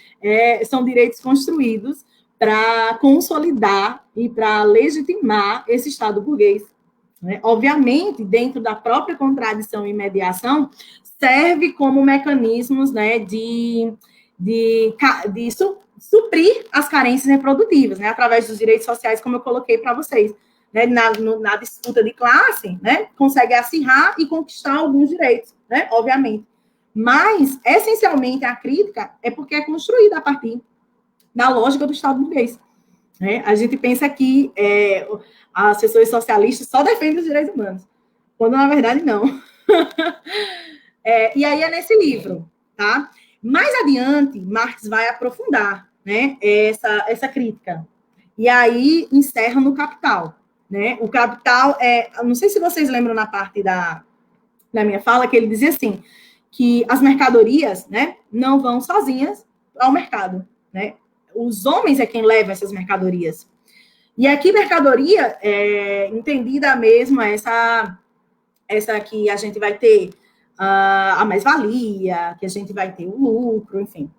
São direitos construídos para consolidar e para legitimar esse Estado burguês. Né? Obviamente, dentro da própria contradição e mediação, serve como mecanismos, né, de suprir as carências reprodutivas, né, através dos direitos sociais, como eu coloquei para vocês. Né, na disputa de classe, né, consegue acirrar e conquistar alguns direitos, né, obviamente. Mas, essencialmente, a crítica é porque é construída a partir da lógica do Estado burguês. Né? A gente pensa que as assessores socialistas só defendem os direitos humanos, quando, na verdade, não. E aí é nesse livro, tá? Mais adiante, Marx vai aprofundar, né, essa crítica. E aí encerra no Capital. Né? O Capital não sei se vocês lembram na parte da minha fala, que ele dizia assim, que as mercadorias, né, não vão sozinhas ao mercado, né? Os homens é quem leva essas mercadorias. E aqui, mercadoria, entendida mesmo, essa que a gente vai ter a mais-valia, que a gente vai ter o lucro, enfim.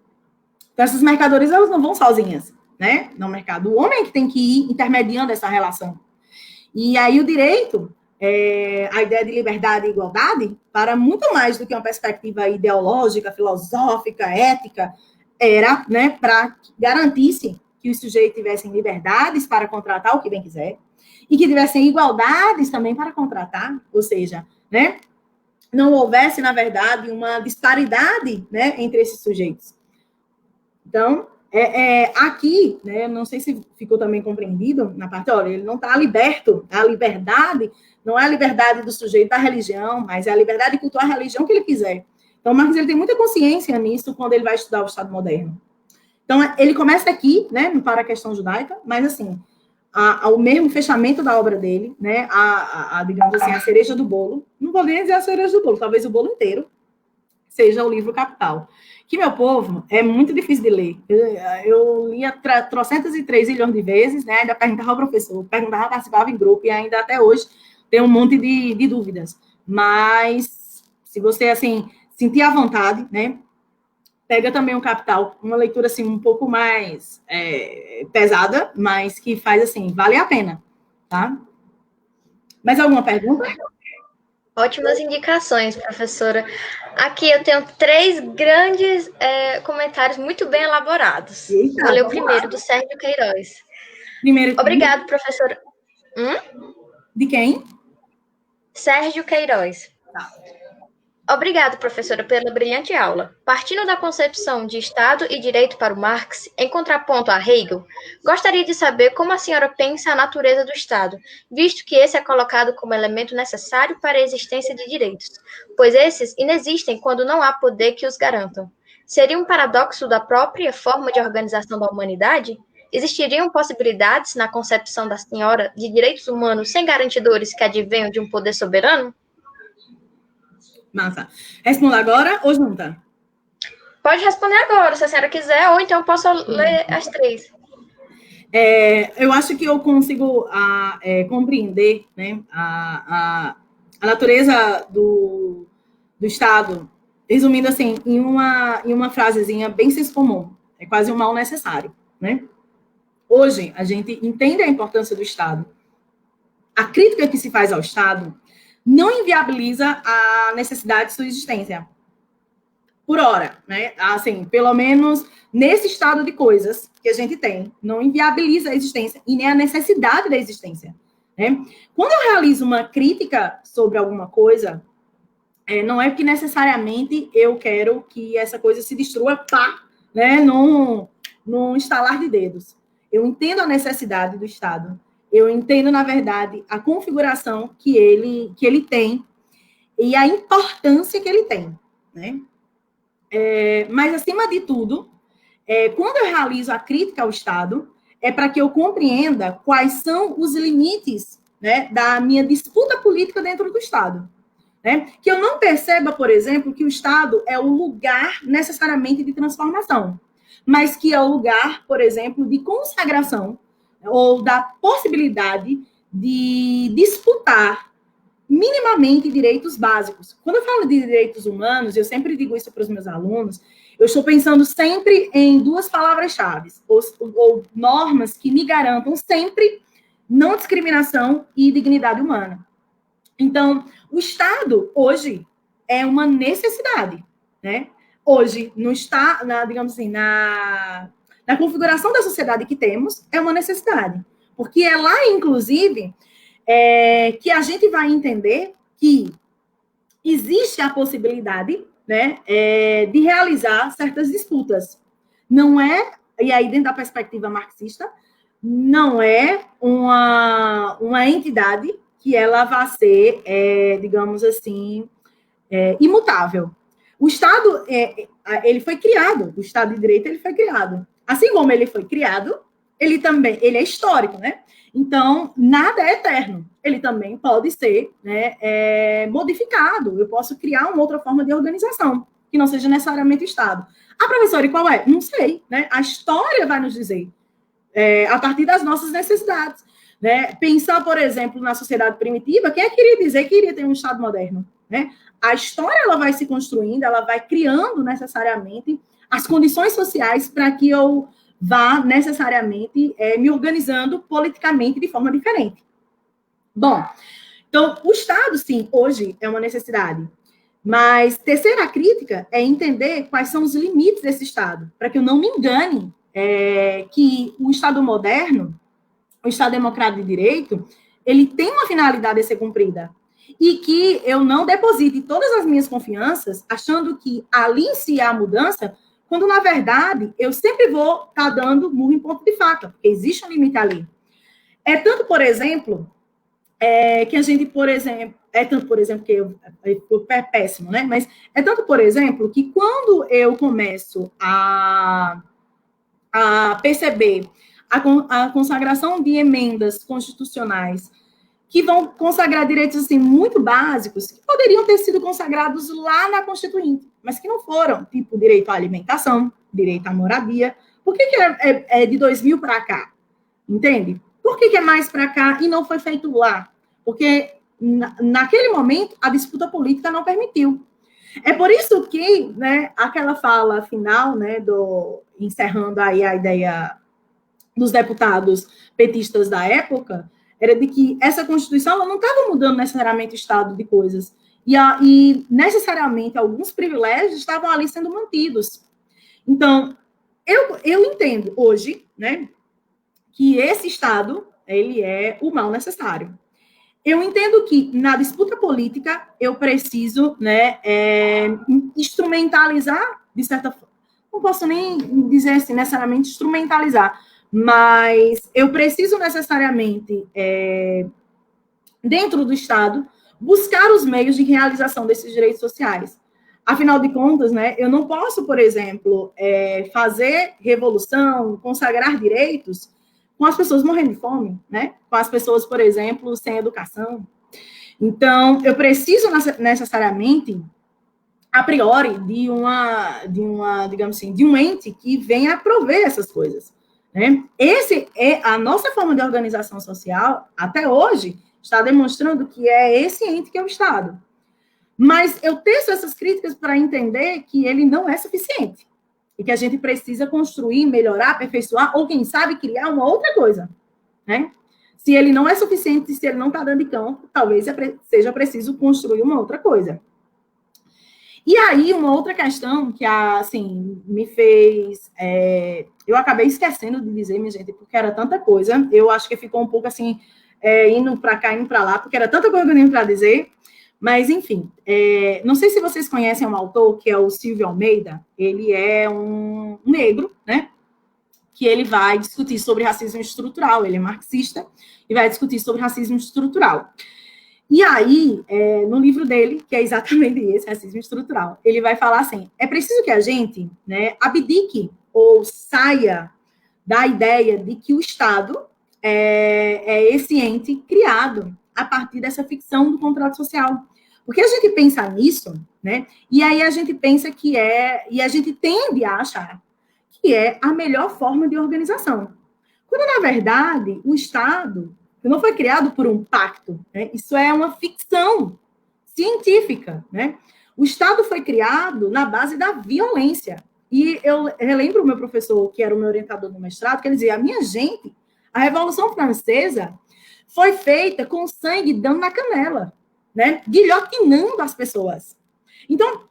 Então, essas mercadorias, elas não vão sozinhas, né, no mercado. O homem é que tem que ir intermediando essa relação. E aí o direito, a ideia de liberdade e igualdade, para muito mais do que uma perspectiva ideológica, filosófica, ética, era, né, para garantisse que os sujeitos tivessem liberdades para contratar o que bem quiser e que tivessem igualdades também para contratar, ou seja, né, não houvesse, na verdade, uma disparidade, né, entre esses sujeitos. Então, aqui, né, não sei se ficou também compreendido na parte, olha, ele não está liberto, a liberdade não é a liberdade do sujeito da religião, mas é a liberdade de cultuar a religião que ele quiser. Então, Marx ele tem muita consciência nisso quando ele vai estudar o Estado moderno. Então, ele começa aqui, né, para a questão judaica, mas, assim, o mesmo fechamento da obra dele, né, digamos assim, a cereja do bolo, não vou nem dizer a cereja do bolo, talvez o bolo inteiro, seja o livro Capital. Que, meu povo, é muito difícil de ler. Eu lia 303 milhões de vezes, né? Ainda perguntava ao professor, participava em grupo, e ainda até hoje tem um monte de dúvidas. Mas, se você, assim, sentir à vontade, né? Pega também o Capital, uma leitura, assim, um pouco mais pesada, mas que faz, assim, vale a pena, tá? Mais alguma pergunta? Ótimas indicações, professora. Aqui eu tenho 3 grandes comentários muito bem elaborados. Eita, vou ler o primeiro, do Sérgio Queiroz. Obrigado, professora. De quem? Sérgio Queiroz. Tá. Obrigado, professora, pela brilhante aula. Partindo da concepção de Estado e direito para o Marx, em contraponto a Hegel, gostaria de saber como a senhora pensa a natureza do Estado, visto que esse é colocado como elemento necessário para a existência de direitos, pois esses inexistem quando não há poder que os garantam. Seria um paradoxo da própria forma de organização da humanidade? Existiriam possibilidades na concepção da senhora de direitos humanos sem garantidores que advenham de um poder soberano? Massa. Responda agora ou junta? Pode responder agora, se a senhora quiser, ou então eu posso ler as 3. Eu acho que eu consigo compreender, né, a natureza do Estado, resumindo assim, em uma frasezinha bem senso comum. É quase um mal necessário, né? Hoje, a gente entende a importância do Estado. A crítica que se faz ao Estado não inviabiliza a necessidade de sua existência. Por hora, né? Assim, pelo menos nesse estado de coisas que a gente tem, não inviabiliza a existência e nem a necessidade da existência. Né? Quando eu realizo uma crítica sobre alguma coisa, não é porque necessariamente eu quero que essa coisa se destrua, né? Num estalar de dedos. Eu entendo a necessidade do Estado. Eu entendo, na verdade, a configuração que ele tem e a importância que ele tem, né? Mas, acima de tudo, quando eu realizo a crítica ao Estado, é para que eu compreenda quais são os limites, né, da minha disputa política dentro do Estado. Né? Que eu não perceba, por exemplo, que o Estado é o lugar necessariamente de transformação, mas que é o lugar, por exemplo, de consagração ou da possibilidade de disputar minimamente direitos básicos. Quando eu falo de direitos humanos, eu sempre digo isso para os meus alunos, eu estou pensando sempre em duas palavras-chave, ou normas que me garantam sempre não discriminação e dignidade humana. Então, o Estado, hoje, é uma necessidade, né? Hoje, digamos assim, na configuração da sociedade que temos, é uma necessidade. Porque é lá, inclusive, que a gente vai entender que existe a possibilidade, né, de realizar certas disputas. Não é, e aí dentro da perspectiva marxista, não é uma entidade que ela vai ser, digamos assim, imutável. O Estado, ele foi criado, o Estado de Direito, ele foi criado. Assim como ele foi criado, ele é histórico, né? Então, nada é eterno. Ele também pode ser, né, modificado. Eu posso criar uma outra forma de organização, que não seja necessariamente o Estado. Ah, professora, e qual é? Não sei, né? A história vai nos dizer, a partir das nossas necessidades. Né? Pensar, por exemplo, na sociedade primitiva, quem queria dizer que iria ter um Estado moderno? Né? A história ela vai se construindo, ela vai criando necessariamente as condições sociais para que eu vá necessariamente me organizando politicamente de forma diferente. Bom, então, o Estado, sim, hoje é uma necessidade. Mas terceira crítica é entender quais são os limites desse Estado, para que eu não me engane que o Estado moderno, o Estado democrático de direito, ele tem uma finalidade a ser cumprida. E que eu não deposite todas as minhas confianças achando que ali em si há mudança, quando, na verdade, eu sempre vou estar dando murro em ponto de faca, porque existe um limite ali. É tanto, por exemplo, que a gente, por exemplo, que é péssimo, né? Mas é tanto, por exemplo, que quando eu começo a perceber a consagração de emendas constitucionais que vão consagrar direitos assim, muito básicos, que poderiam ter sido consagrados lá na Constituinte, mas que não foram, tipo direito à alimentação, direito à moradia. Por que é de 2000 para cá? Entende? Por que é mais para cá e não foi feito lá? Porque naquele momento a disputa política não permitiu. É por isso que, né, aquela fala final, né, encerrando aí a ideia dos deputados petistas da época, era de que essa Constituição ela não estava mudando necessariamente o estado de coisas. E necessariamente alguns privilégios estavam ali sendo mantidos. Então, eu entendo hoje, né, que esse Estado ele é o mal necessário. Eu entendo que na disputa política eu preciso, né, instrumentalizar, de certa forma, não posso nem dizer assim, necessariamente instrumentalizar, mas eu preciso necessariamente, dentro do Estado, buscar os meios de realização desses direitos sociais. Afinal de contas, né, eu não posso, por exemplo, fazer revolução, consagrar direitos com as pessoas morrendo de fome, né? Com as pessoas, por exemplo, sem educação. Então, eu preciso necessariamente, a priori, digamos assim, de um ente que venha a prover essas coisas. Né? Esse é a nossa forma de organização social, até hoje, está demonstrando que é esse ente que é o Estado. Mas eu teço essas críticas para entender que ele não é suficiente. E que a gente precisa construir, melhorar, aperfeiçoar, ou quem sabe criar uma outra coisa. Né? Se ele não é suficiente, se ele não está dando de campo, talvez seja preciso construir uma outra coisa. E aí, uma outra questão que, assim, me fez... eu acabei esquecendo de dizer, minha gente, porque era tanta coisa. Eu acho que ficou um pouco, assim, indo para cá, indo para lá, porque era tanta coisa que eu tinha para dizer. Mas, enfim, não sei se vocês conhecem um autor, que é o Silvio Almeida. Ele é um negro, né? Que ele vai discutir sobre racismo estrutural. Ele é marxista e vai discutir sobre racismo estrutural. E aí, no livro dele, que é exatamente esse, racismo estrutural, ele vai falar assim, é preciso que a gente, né, abdique ou saia da ideia de que o Estado é esse ente criado a partir dessa ficção do contrato social. Porque a gente pensa nisso, né? E aí a gente pensa e a gente tende a achar que é a melhor forma de organização. Quando, na verdade, o Estado não foi criado por um pacto, né? Isso é uma ficção científica, né? O Estado foi criado na base da violência. E eu relembro o meu professor, que era o meu orientador no mestrado, que ele dizia, minha gente, a Revolução Francesa foi feita com sangue dando na canela, né? Guilhotinando as pessoas. Então,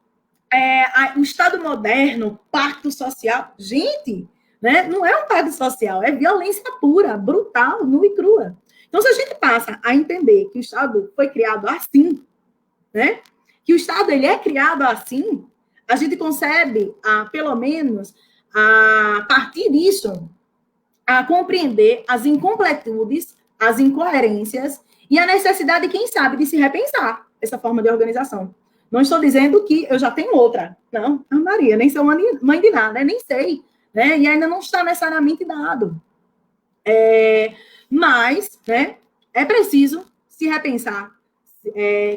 o Estado moderno, pacto social, gente, né? Não é um pacto social, é violência pura, brutal, nua e crua. Então, se a gente passa a entender que o Estado foi criado assim, né? Que o Estado ele é criado assim, a gente consegue, pelo menos, a partir disso, a compreender as incompletudes, as incoerências e a necessidade, quem sabe, de se repensar essa forma de organização. Não estou dizendo que eu já tenho outra. Não, Maria, nem sou mãe de nada, né? Nem sei. Né? E ainda não está necessariamente dado. Mas, né, é preciso se repensar,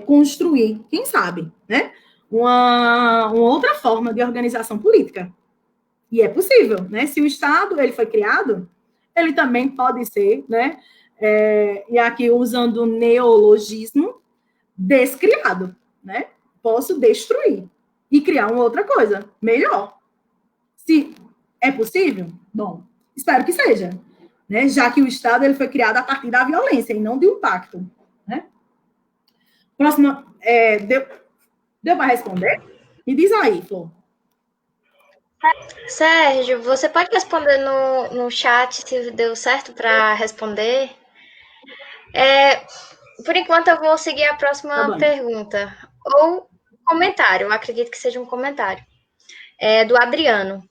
construir, quem sabe, né, uma outra forma de organização política. E é possível, né? Se o Estado ele foi criado, ele também pode ser, né? E aqui usando o neologismo, descriado, né? Posso destruir e criar uma outra coisa melhor. Se é possível, bom, espero que seja, né? Já que o Estado ele foi criado a partir da violência e não de um pacto, né? Próxima, deu para responder? Me diz aí, Flor. Sérgio, você pode responder no chat se deu certo para responder? Por enquanto, eu vou seguir a próxima pergunta. Ou comentário, eu acredito que seja um comentário. Do Adriano.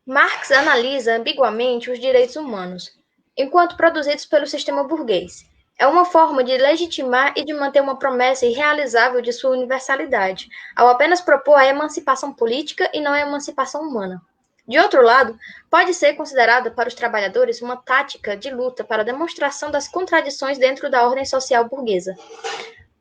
Marx analisa ambiguamente os direitos humanos, enquanto produzidos pelo sistema burguês. É uma forma de legitimar e de manter uma promessa irrealizável de sua universalidade, ao apenas propor a emancipação política e não a emancipação humana. De outro lado, pode ser considerada para os trabalhadores uma tática de luta para a demonstração das contradições dentro da ordem social burguesa.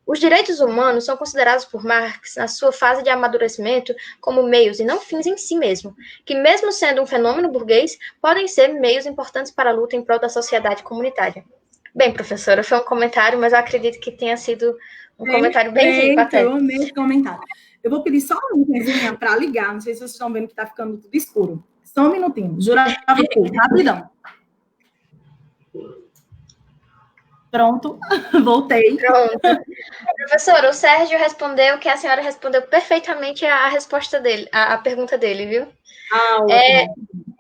Os direitos humanos são considerados por Marx, na sua fase de amadurecimento, como meios e não fins em si mesmo, que mesmo sendo um fenômeno burguês, podem ser meios importantes para a luta em prol da sociedade comunitária. Bem, professora, foi um comentário, mas eu acredito que tenha sido um comentário bem rico até. Eu amei esse comentário. Eu vou pedir só uma minutinha para ligar, não sei se vocês estão vendo que está ficando tudo escuro. Só um minutinho, jurava tudo, rapidão. Pronto, voltei. Pronto. Professora, o Sérgio respondeu que a senhora respondeu perfeitamente a resposta dele, a pergunta dele, viu?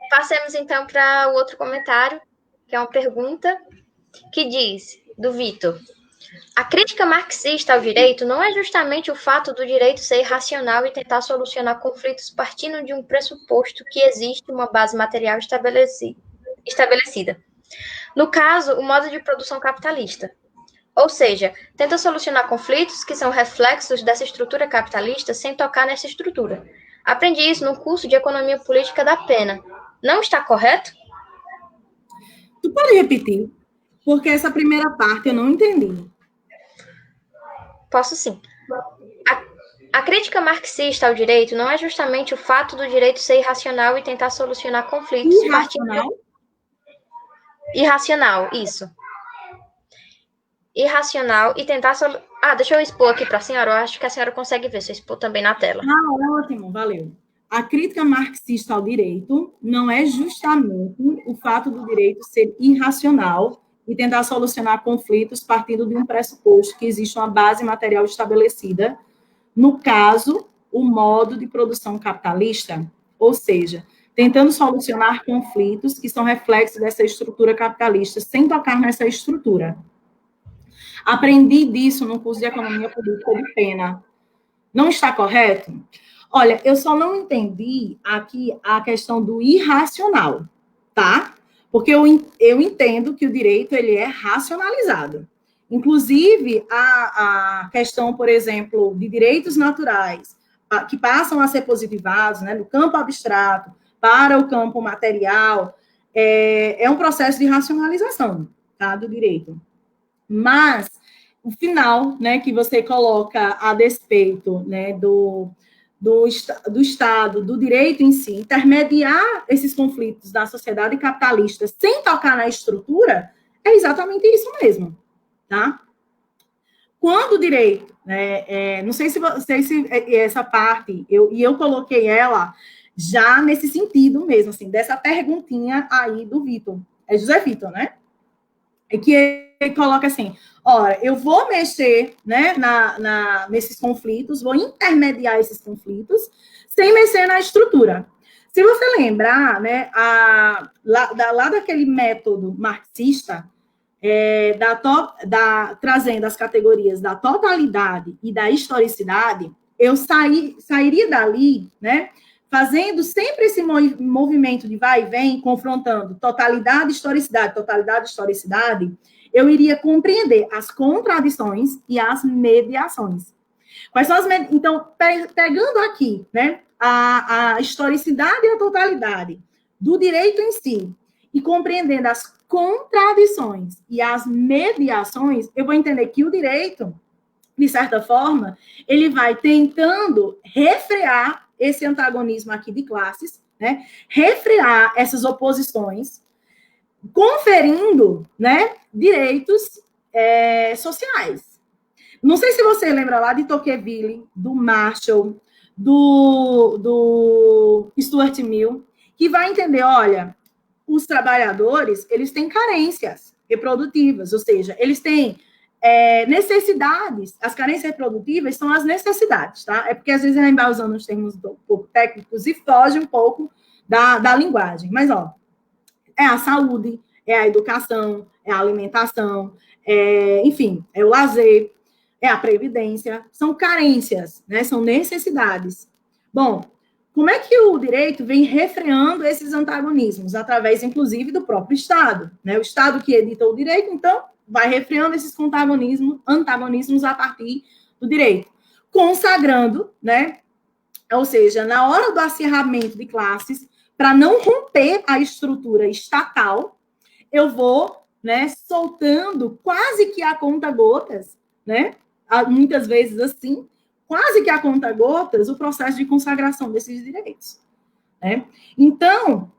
Passemos então para o outro comentário, que é uma pergunta que diz, do Vitor. A crítica marxista ao direito não é justamente o fato do direito ser irracional e tentar solucionar conflitos partindo de um pressuposto que existe uma base material estabelecida. No caso, o modo de produção capitalista. Ou seja, tenta solucionar conflitos que são reflexos dessa estrutura capitalista sem tocar nessa estrutura. Aprendi isso no curso de Economia Política da Pena. Não está correto? Tu pode repetir? Porque essa primeira parte eu não entendi. Posso sim. A crítica marxista ao direito não é justamente o fato do direito ser irracional e tentar solucionar conflitos irracional? Irracional, isso. Irracional e tentar deixa eu expor aqui para a senhora, eu acho que a senhora consegue ver, se eu expor também na tela. Ótimo, valeu. A crítica marxista ao direito não é justamente o fato do direito ser irracional e tentar solucionar conflitos partindo de um pressuposto que existe uma base material estabelecida, no caso, o modo de produção capitalista, ou seja, tentando solucionar conflitos que são reflexos dessa estrutura capitalista, sem tocar nessa estrutura. Aprendi disso no curso de Economia Política de Pena. Não está correto? Olha, eu só não entendi aqui a questão do irracional, tá? Porque eu entendo que o direito ele é racionalizado. Inclusive, a questão, por exemplo, de direitos naturais, que passam a ser positivados, né, no campo abstrato, para o campo material, é um processo de racionalização, tá, do direito. Mas o final, né, que você coloca a despeito, né, do Estado, do direito em si, intermediar esses conflitos da sociedade capitalista sem tocar na estrutura, é exatamente isso mesmo, tá? Quando o direito, né, não sei se essa parte, eu coloquei ela já nesse sentido mesmo, assim, dessa perguntinha aí do Vitor, é José Vitor, né? É que ele coloca assim, olha, eu vou mexer, né, nesses conflitos, vou intermediar esses conflitos, sem mexer na estrutura. Se você lembrar, né, lá daquele método marxista, trazendo as categorias da totalidade e da historicidade, eu sairia dali, né, fazendo sempre esse movimento de vai e vem, confrontando totalidade, historicidade, eu iria compreender as contradições e as mediações. Quais são Então, pegando aqui, né, a historicidade e a totalidade do direito em si, e compreendendo as contradições e as mediações, eu vou entender que o direito, de certa forma, ele vai tentando refrear esse antagonismo aqui de classes, né? Refrear essas oposições, conferindo, né, direitos sociais. Não sei se você lembra lá de Tocqueville, do Marshall, do Stuart Mill, que vai entender, olha, os trabalhadores, eles têm carências reprodutivas, ou seja, eles têm necessidades, as carências reprodutivas são as necessidades, tá? É porque às vezes a gente vai usando os termos um pouco técnicos e foge um pouco da linguagem. Mas, ó, é a saúde, é a educação, é a alimentação, enfim, é o lazer, é a previdência, são carências, né? São necessidades. Bom, como é que o direito vem refreando esses antagonismos? Através, inclusive, do próprio Estado, né? O Estado que edita o direito, então, vai refreando esses antagonismos a partir do direito, consagrando, né? Ou seja, na hora do acirramento de classes, para não romper a estrutura estatal, eu vou, né, soltando quase que a conta-gotas, né? Muitas vezes assim, quase que a conta-gotas, o processo de consagração desses direitos, né? Então,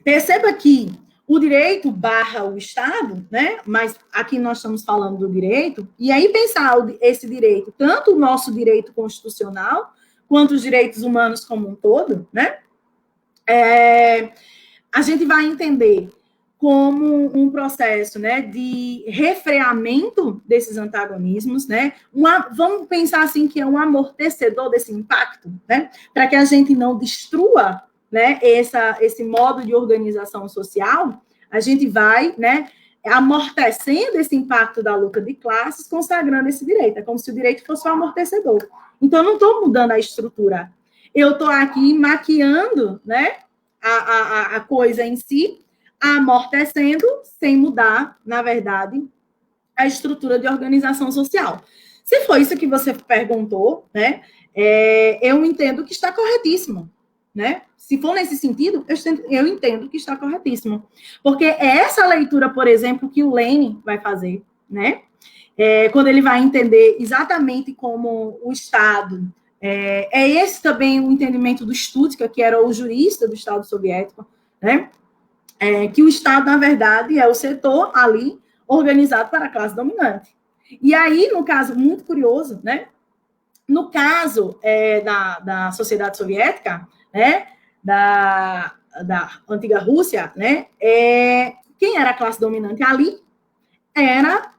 perceba que o direito barra o Estado, né? Mas aqui nós estamos falando do direito, e aí pensar esse direito, tanto o nosso direito constitucional, quanto os direitos humanos como um todo, né? A gente vai entender como um processo, né, de refreamento desses antagonismos, né? Vamos pensar assim que é um amortecedor desse impacto, né? Para que a gente não destrua, né, esse modo de organização social, a gente vai, né, amortecendo esse impacto da luta de classes, consagrando esse direito. É como se o direito fosse um amortecedor. Então, eu não estou mudando a estrutura. Eu estou aqui maquiando, né, a coisa em si, amortecendo, sem mudar, na verdade, a estrutura de organização social. Se foi isso que você perguntou, né, eu entendo que está corretíssimo, né? Se for nesse sentido, eu entendo que está corretíssimo. Porque é essa leitura, por exemplo, que o Lênin vai fazer, né? Quando ele vai entender exatamente como o Estado... esse também o entendimento do Stutzka, que era o jurista do Estado soviético, né? Que o Estado, na verdade, é o setor ali organizado para a classe dominante. E aí, no caso, muito curioso, né? No caso da sociedade soviética, né? Da antiga Rússia, né? Quem era a classe dominante ali era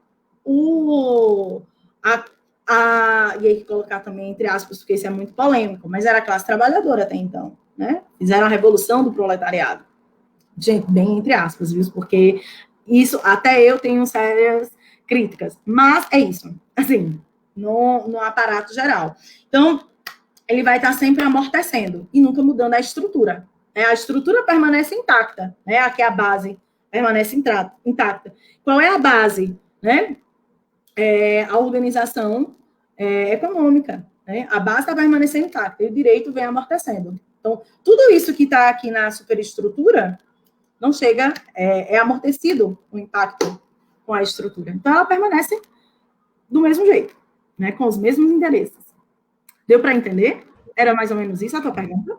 e aí colocar também entre aspas, porque isso é muito polêmico, mas era a classe trabalhadora até então, né? Fizeram a revolução do proletariado. Gente, bem entre aspas, viu? Porque isso, até eu tenho sérias críticas, mas é isso, assim, no aparato geral. Então, ele vai estar sempre amortecendo e nunca mudando a estrutura. A estrutura permanece intacta, né? Aqui a base permanece intacta. Qual é a base, né? A organização econômica, né? A base está permanecendo intacta e o direito vem amortecendo. Então, tudo isso que está aqui na superestrutura não chega, é amortecido o impacto com a estrutura. Então, ela permanece do mesmo jeito, né, com os mesmos interesses. Deu para entender? Era mais ou menos isso a tua pergunta?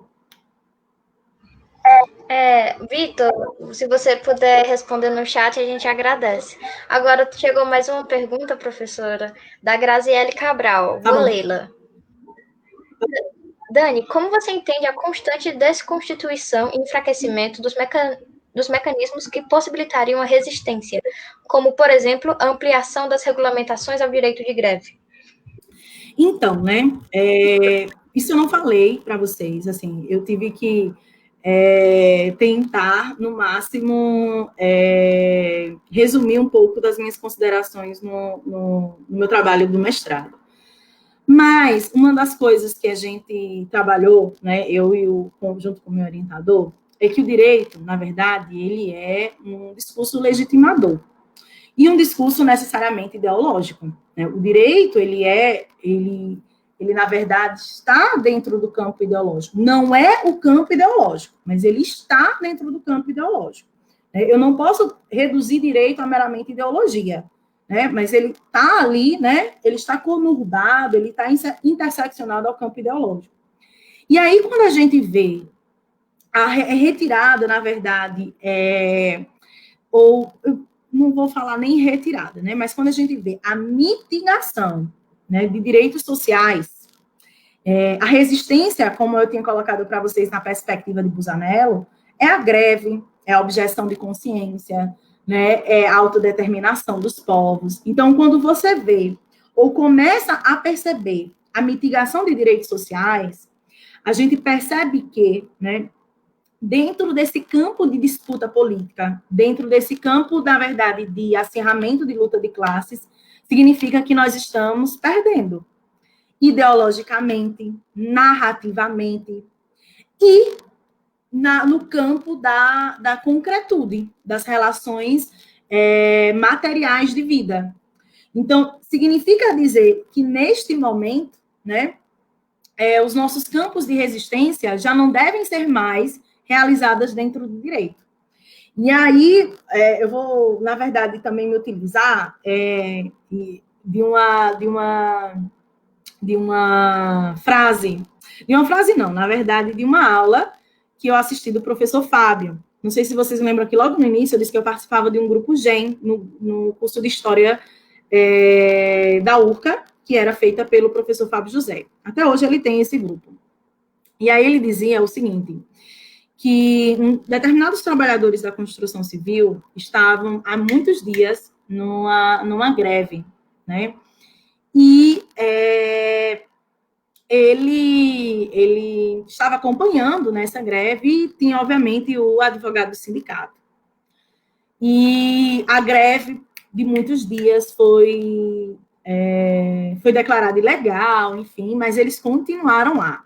Vitor, se você puder responder no chat, a gente agradece. Agora chegou mais uma pergunta, professora, da Graziele Cabral. Tá Vou bom. lê-la. Dani, como você entende a constante desconstituição e enfraquecimento dos mecanismos que possibilitariam a resistência, como, por exemplo, a ampliação das regulamentações ao direito de greve? Então, né, isso eu não falei para vocês, assim, eu tive que tentar, no máximo, resumir um pouco das minhas considerações no meu trabalho do mestrado. Mas uma das coisas que a gente trabalhou, né, junto com o meu orientador, é que o direito, na verdade, ele é um discurso legitimador e um discurso necessariamente ideológico, né? O direito, ele na verdade está dentro do campo ideológico. Não é o campo ideológico, mas ele está dentro do campo ideológico. Eu não posso reduzir direito a meramente ideologia, né? Mas ele está ali, né? Ele está conurbado, ele está interseccionado ao campo ideológico. E aí, quando a gente vê a retirada, na verdade, ou não vou falar nem retirada, né? Mas quando a gente vê a mitigação, né, de direitos sociais, a resistência, como eu tinha colocado para vocês na perspectiva de Busanello, é a greve, é a objeção de consciência, né, é a autodeterminação dos povos. Então, quando você vê ou começa a perceber a mitigação de direitos sociais, a gente percebe que, né, dentro desse campo de disputa política, dentro desse campo, na verdade, de acirramento de luta de classes, significa que nós estamos perdendo ideologicamente, narrativamente e no campo da concretude, das relações materiais de vida. Então, significa dizer que, neste momento, né, os nossos campos de resistência já não devem ser mais realizadas dentro do direito. E aí, eu vou, na verdade, também me utilizar de uma frase não, na verdade, de uma aula que eu assisti do professor Fábio. Não sei se vocês lembram que logo no início eu disse que eu participava de um grupo GEM, no curso de História da URCA, que era feita pelo professor Fábio José. Até hoje ele tem esse grupo. E aí ele dizia o seguinte, que determinados trabalhadores da construção civil estavam há muitos dias numa greve, né? E ele estava acompanhando nessa greve e tinha, obviamente, o advogado do sindicato. E a greve de muitos dias foi declarada ilegal, enfim, mas eles continuaram lá.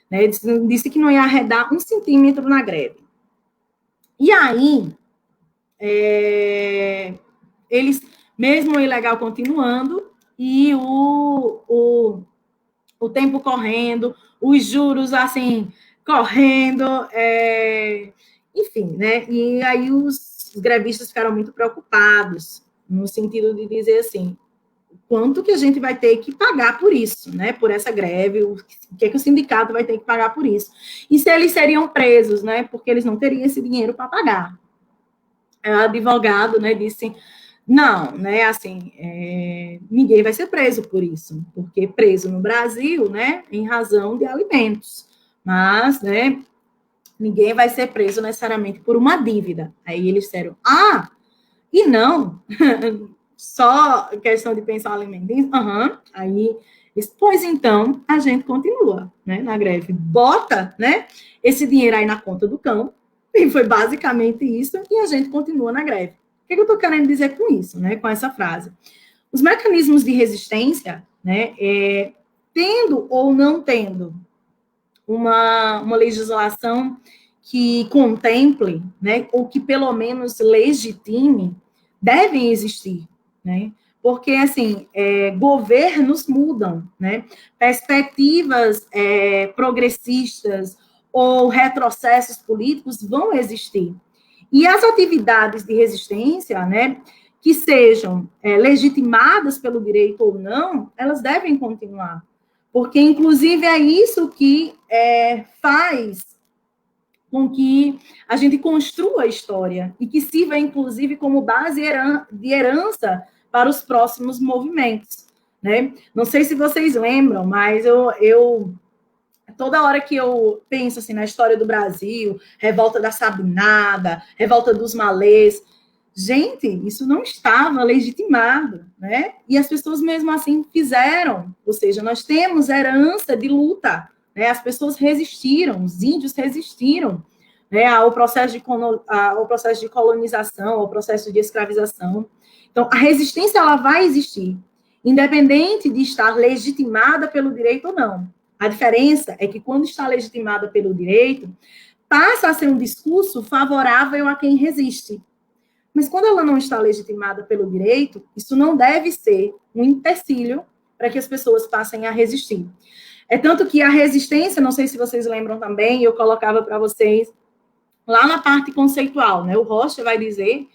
Né? Disse que não ia arredar 1 centímetro na greve. E aí, eles, mesmo o ilegal continuando, e o tempo correndo, os juros, assim, correndo, enfim, né? E aí os grevistas ficaram muito preocupados, no sentido de dizer assim, quanto que a gente vai ter que pagar por isso, né? Por essa greve, o que é que o sindicato vai ter que pagar por isso. E se eles seriam presos, né? Porque eles não teriam esse dinheiro para pagar. O advogado, né, disse, não, né, assim, ninguém vai ser preso por isso, porque preso no Brasil, né, em razão de alimentos, mas, né, ninguém vai ser preso necessariamente por uma dívida. Aí eles disseram, e não, só questão de pensar alimento. Aí, pois então, a gente continua, né, na greve. Bota, né, esse dinheiro aí na conta do cão, e foi basicamente isso, e a gente continua na greve. O que eu estou querendo dizer com isso, né, com essa frase? Os mecanismos de resistência, né, tendo ou não tendo uma legislação que contemple, né, ou que pelo menos legitime, devem existir, né? Porque, assim, governos mudam, né? Perspectivas progressistas ou retrocessos políticos vão existir. E as atividades de resistência, né, que sejam legitimadas pelo direito ou não, elas devem continuar. Porque, inclusive, é isso que faz com que a gente construa a história e que sirva, inclusive, como base de herança para os próximos movimentos, né? Não sei se vocês lembram, mas eu toda hora que eu penso assim, na história do Brasil, revolta da Sabinada, revolta dos Malês, gente, isso não estava legitimado, né? E as pessoas mesmo assim fizeram, ou seja, nós temos herança de luta, né? As pessoas resistiram, os índios resistiram, né, ao processo de colonização, ao processo de escravização. Então, a resistência ela vai existir, independente de estar legitimada pelo direito ou não. A diferença é que quando está legitimada pelo direito, passa a ser um discurso favorável a quem resiste. Mas quando ela não está legitimada pelo direito, isso não deve ser um empecilho para que as pessoas passem a resistir. É tanto que a resistência, não sei se vocês lembram também, eu colocava para vocês lá na parte conceitual, né? O Rocha vai dizer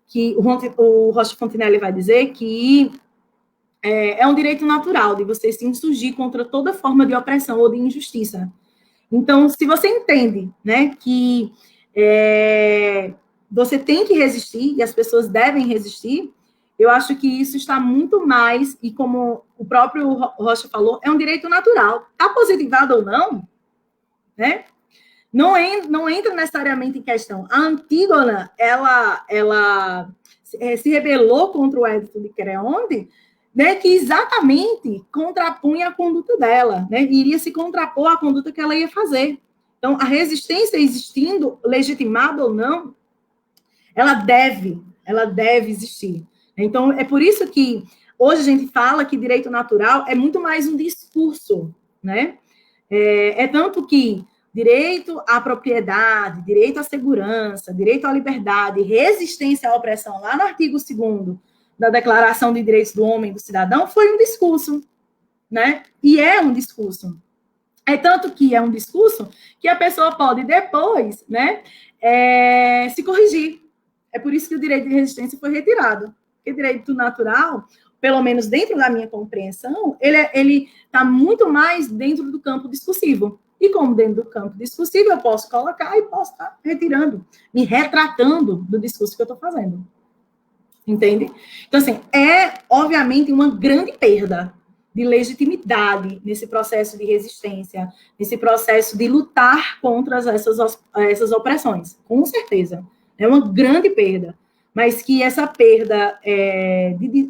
que, o Rocha Fontenelle vai dizer que é um direito natural de você se insurgir contra toda forma de opressão ou de injustiça. Então, se você entende, né, que você tem que resistir e as pessoas devem resistir, eu acho que isso está muito mais, e como o próprio Rocha falou, é um direito natural. Está positivado ou não, né? Não entra necessariamente em questão. A Antígona, ela se rebelou contra o Édito de Creonte, né, que exatamente contrapunha a conduta dela, né, iria se contrapor à conduta que ela ia fazer. Então, a resistência existindo, legitimada ou não, ela deve existir. Então, é por isso que hoje a gente fala que direito natural é muito mais um discurso, né? É tanto que direito à propriedade, direito à segurança, direito à liberdade, resistência à opressão, lá no artigo 2º da Declaração de Direitos do Homem e do Cidadão, foi um discurso, né? E é um discurso. É tanto que é um discurso que a pessoa pode depois, né, se corrigir. É por isso que o direito de resistência foi retirado. Porque o direito natural, pelo menos dentro da minha compreensão, ele está muito mais dentro do campo discursivo. E como dentro do campo discursivo, eu posso colocar e posso estar retirando, me retratando do discurso que eu estou fazendo. Entende? Então, assim, obviamente, uma grande perda de legitimidade nesse processo de resistência, nesse processo de lutar contra essas opressões, com certeza. É uma grande perda, mas que essa perda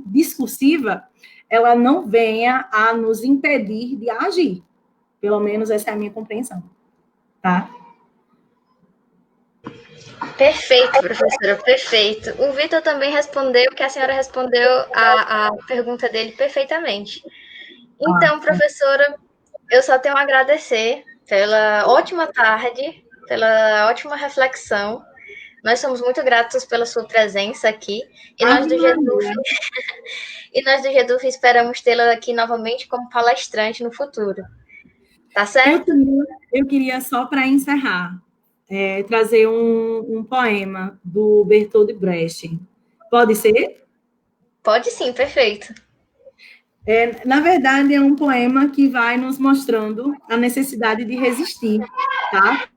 discursiva, ela não venha a nos impedir de agir. Pelo menos essa é a minha compreensão, tá? Perfeito, professora, perfeito. O Vitor também respondeu, que a senhora respondeu a pergunta dele perfeitamente. Então, professora, eu só tenho a agradecer pela ótima tarde, pela ótima reflexão. Nós somos muito gratos pela sua presença aqui. E nós do GEDUF esperamos tê-la aqui novamente como palestrante no futuro. Tá certo? Eu queria só para encerrar, trazer um poema do Bertolt Brecht. Pode ser? Pode sim, perfeito. Na verdade, é um poema que vai nos mostrando a necessidade de resistir, tá?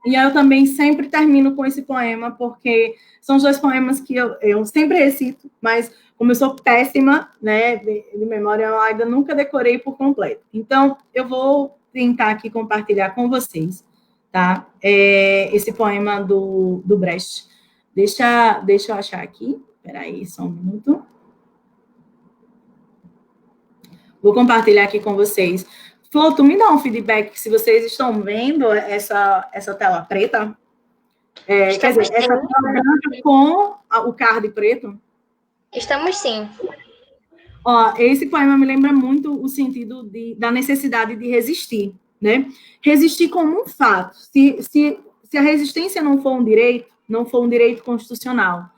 E eu também sempre termino com esse poema, porque são os 2 poemas que eu sempre recito, mas como eu sou péssima, né, de memória, eu ainda nunca decorei por completo. Então, eu vou tentar aqui compartilhar com vocês, tá? Esse poema do Brecht. Deixa eu achar aqui. Espera aí, só um minuto. Vou compartilhar aqui com vocês. Flor, tu me dá um feedback se vocês estão vendo essa tela preta? Quer dizer, essa tela branca com o card preto? Estamos sim. Ó, esse poema me lembra muito o sentido da necessidade de resistir, né? Resistir como um fato. Se a resistência não for um direito constitucional,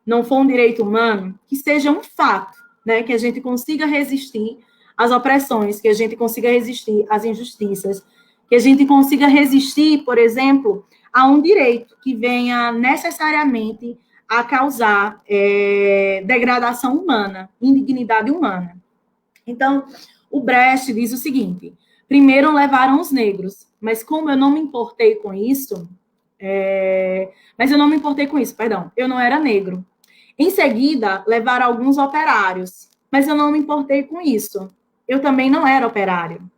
não for um direito humano, que seja um fato, né? Que a gente consiga resistir às opressões, que a gente consiga resistir às injustiças, que a gente consiga resistir, por exemplo, a um direito que venha necessariamente a causar degradação humana, indignidade humana. Então, o Brecht diz o seguinte: primeiro levaram os negros, mas como eu não me importei com isso, perdão, eu não era negro. Em seguida, levaram alguns operários, mas eu não me importei com isso. Eu também não era operário.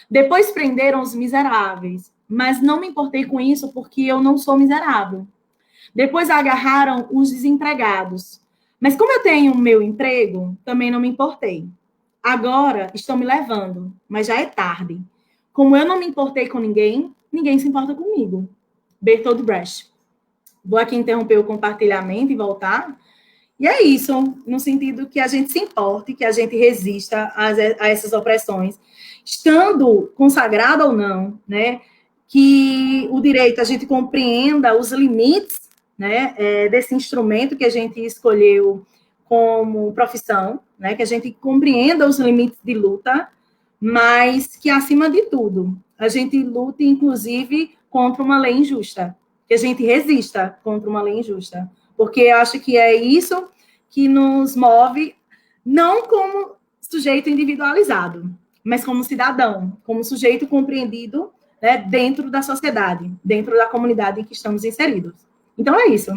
Depois prenderam os miseráveis, mas não me importei com isso porque eu não sou miserável. Depois agarraram os desempregados. Mas como eu tenho o meu emprego, também não me importei. Agora estão me levando, mas já é tarde. Como eu não me importei com ninguém, ninguém se importa comigo. Bertolt Brecht. Vou aqui interromper o compartilhamento e voltar. E é isso, no sentido que a gente se importe, que a gente resista a essas opressões, estando consagrado ou não, né? Que o direito, a gente compreenda os limites, né, desse instrumento que a gente escolheu como profissão, né, que a gente compreenda os limites de luta, mas que, acima de tudo, a gente lute, inclusive, contra uma lei injusta, que a gente resista contra uma lei injusta, porque eu acho que é isso que nos move, não como sujeito individualizado, mas como cidadão, como sujeito compreendido, né, dentro da sociedade, dentro da comunidade em que estamos inseridos. Então, é isso.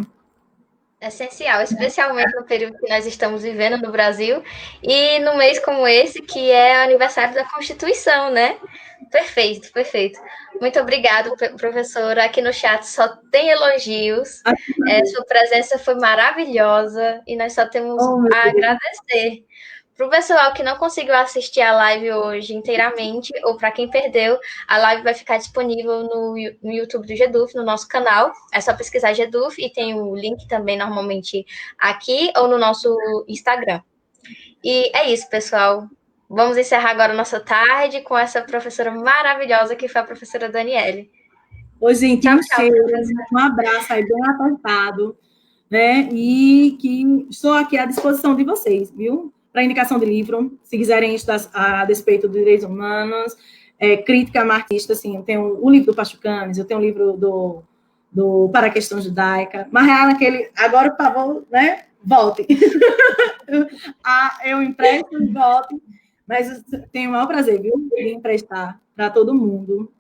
Essencial, especialmente no período que nós estamos vivendo no Brasil e no mês como esse, que é aniversário da Constituição, né? Perfeito, perfeito. Muito obrigada, professora. Aqui no chat só tem elogios. Sua presença foi maravilhosa e nós só temos a agradecer. Para o pessoal que não conseguiu assistir a live hoje inteiramente, ou para quem perdeu, a live vai ficar disponível no YouTube do GEDUF, no nosso canal. É só pesquisar GEDUF e tem o link também normalmente aqui ou no nosso Instagram. E é isso, pessoal. Vamos encerrar agora a nossa tarde com essa professora maravilhosa que foi a professora Daniele. Oi, gente, um abraço aí bem apertado, né? E que estou aqui à disposição de vocês, viu? Para indicação de livro, se quiserem estudar a despeito dos direitos humanos, crítica marxista, assim, eu tenho o livro do Pachucanes, eu tenho o livro do Para a Questão Judaica, mas agora, por favor, né, volte. Eu empresto e volte, mas tenho o maior prazer, viu, de emprestar para todo mundo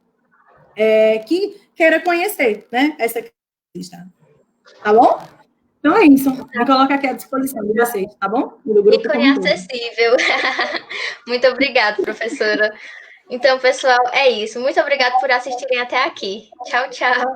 que queira conhecer, né, essa lista. Tá bom? Então é isso. Me coloco aqui à disposição de vocês, tá bom? Do grupo ícone acessível. Muito obrigada, professora. Então, pessoal, é isso. Muito obrigada por assistirem até aqui. Tchau, tchau.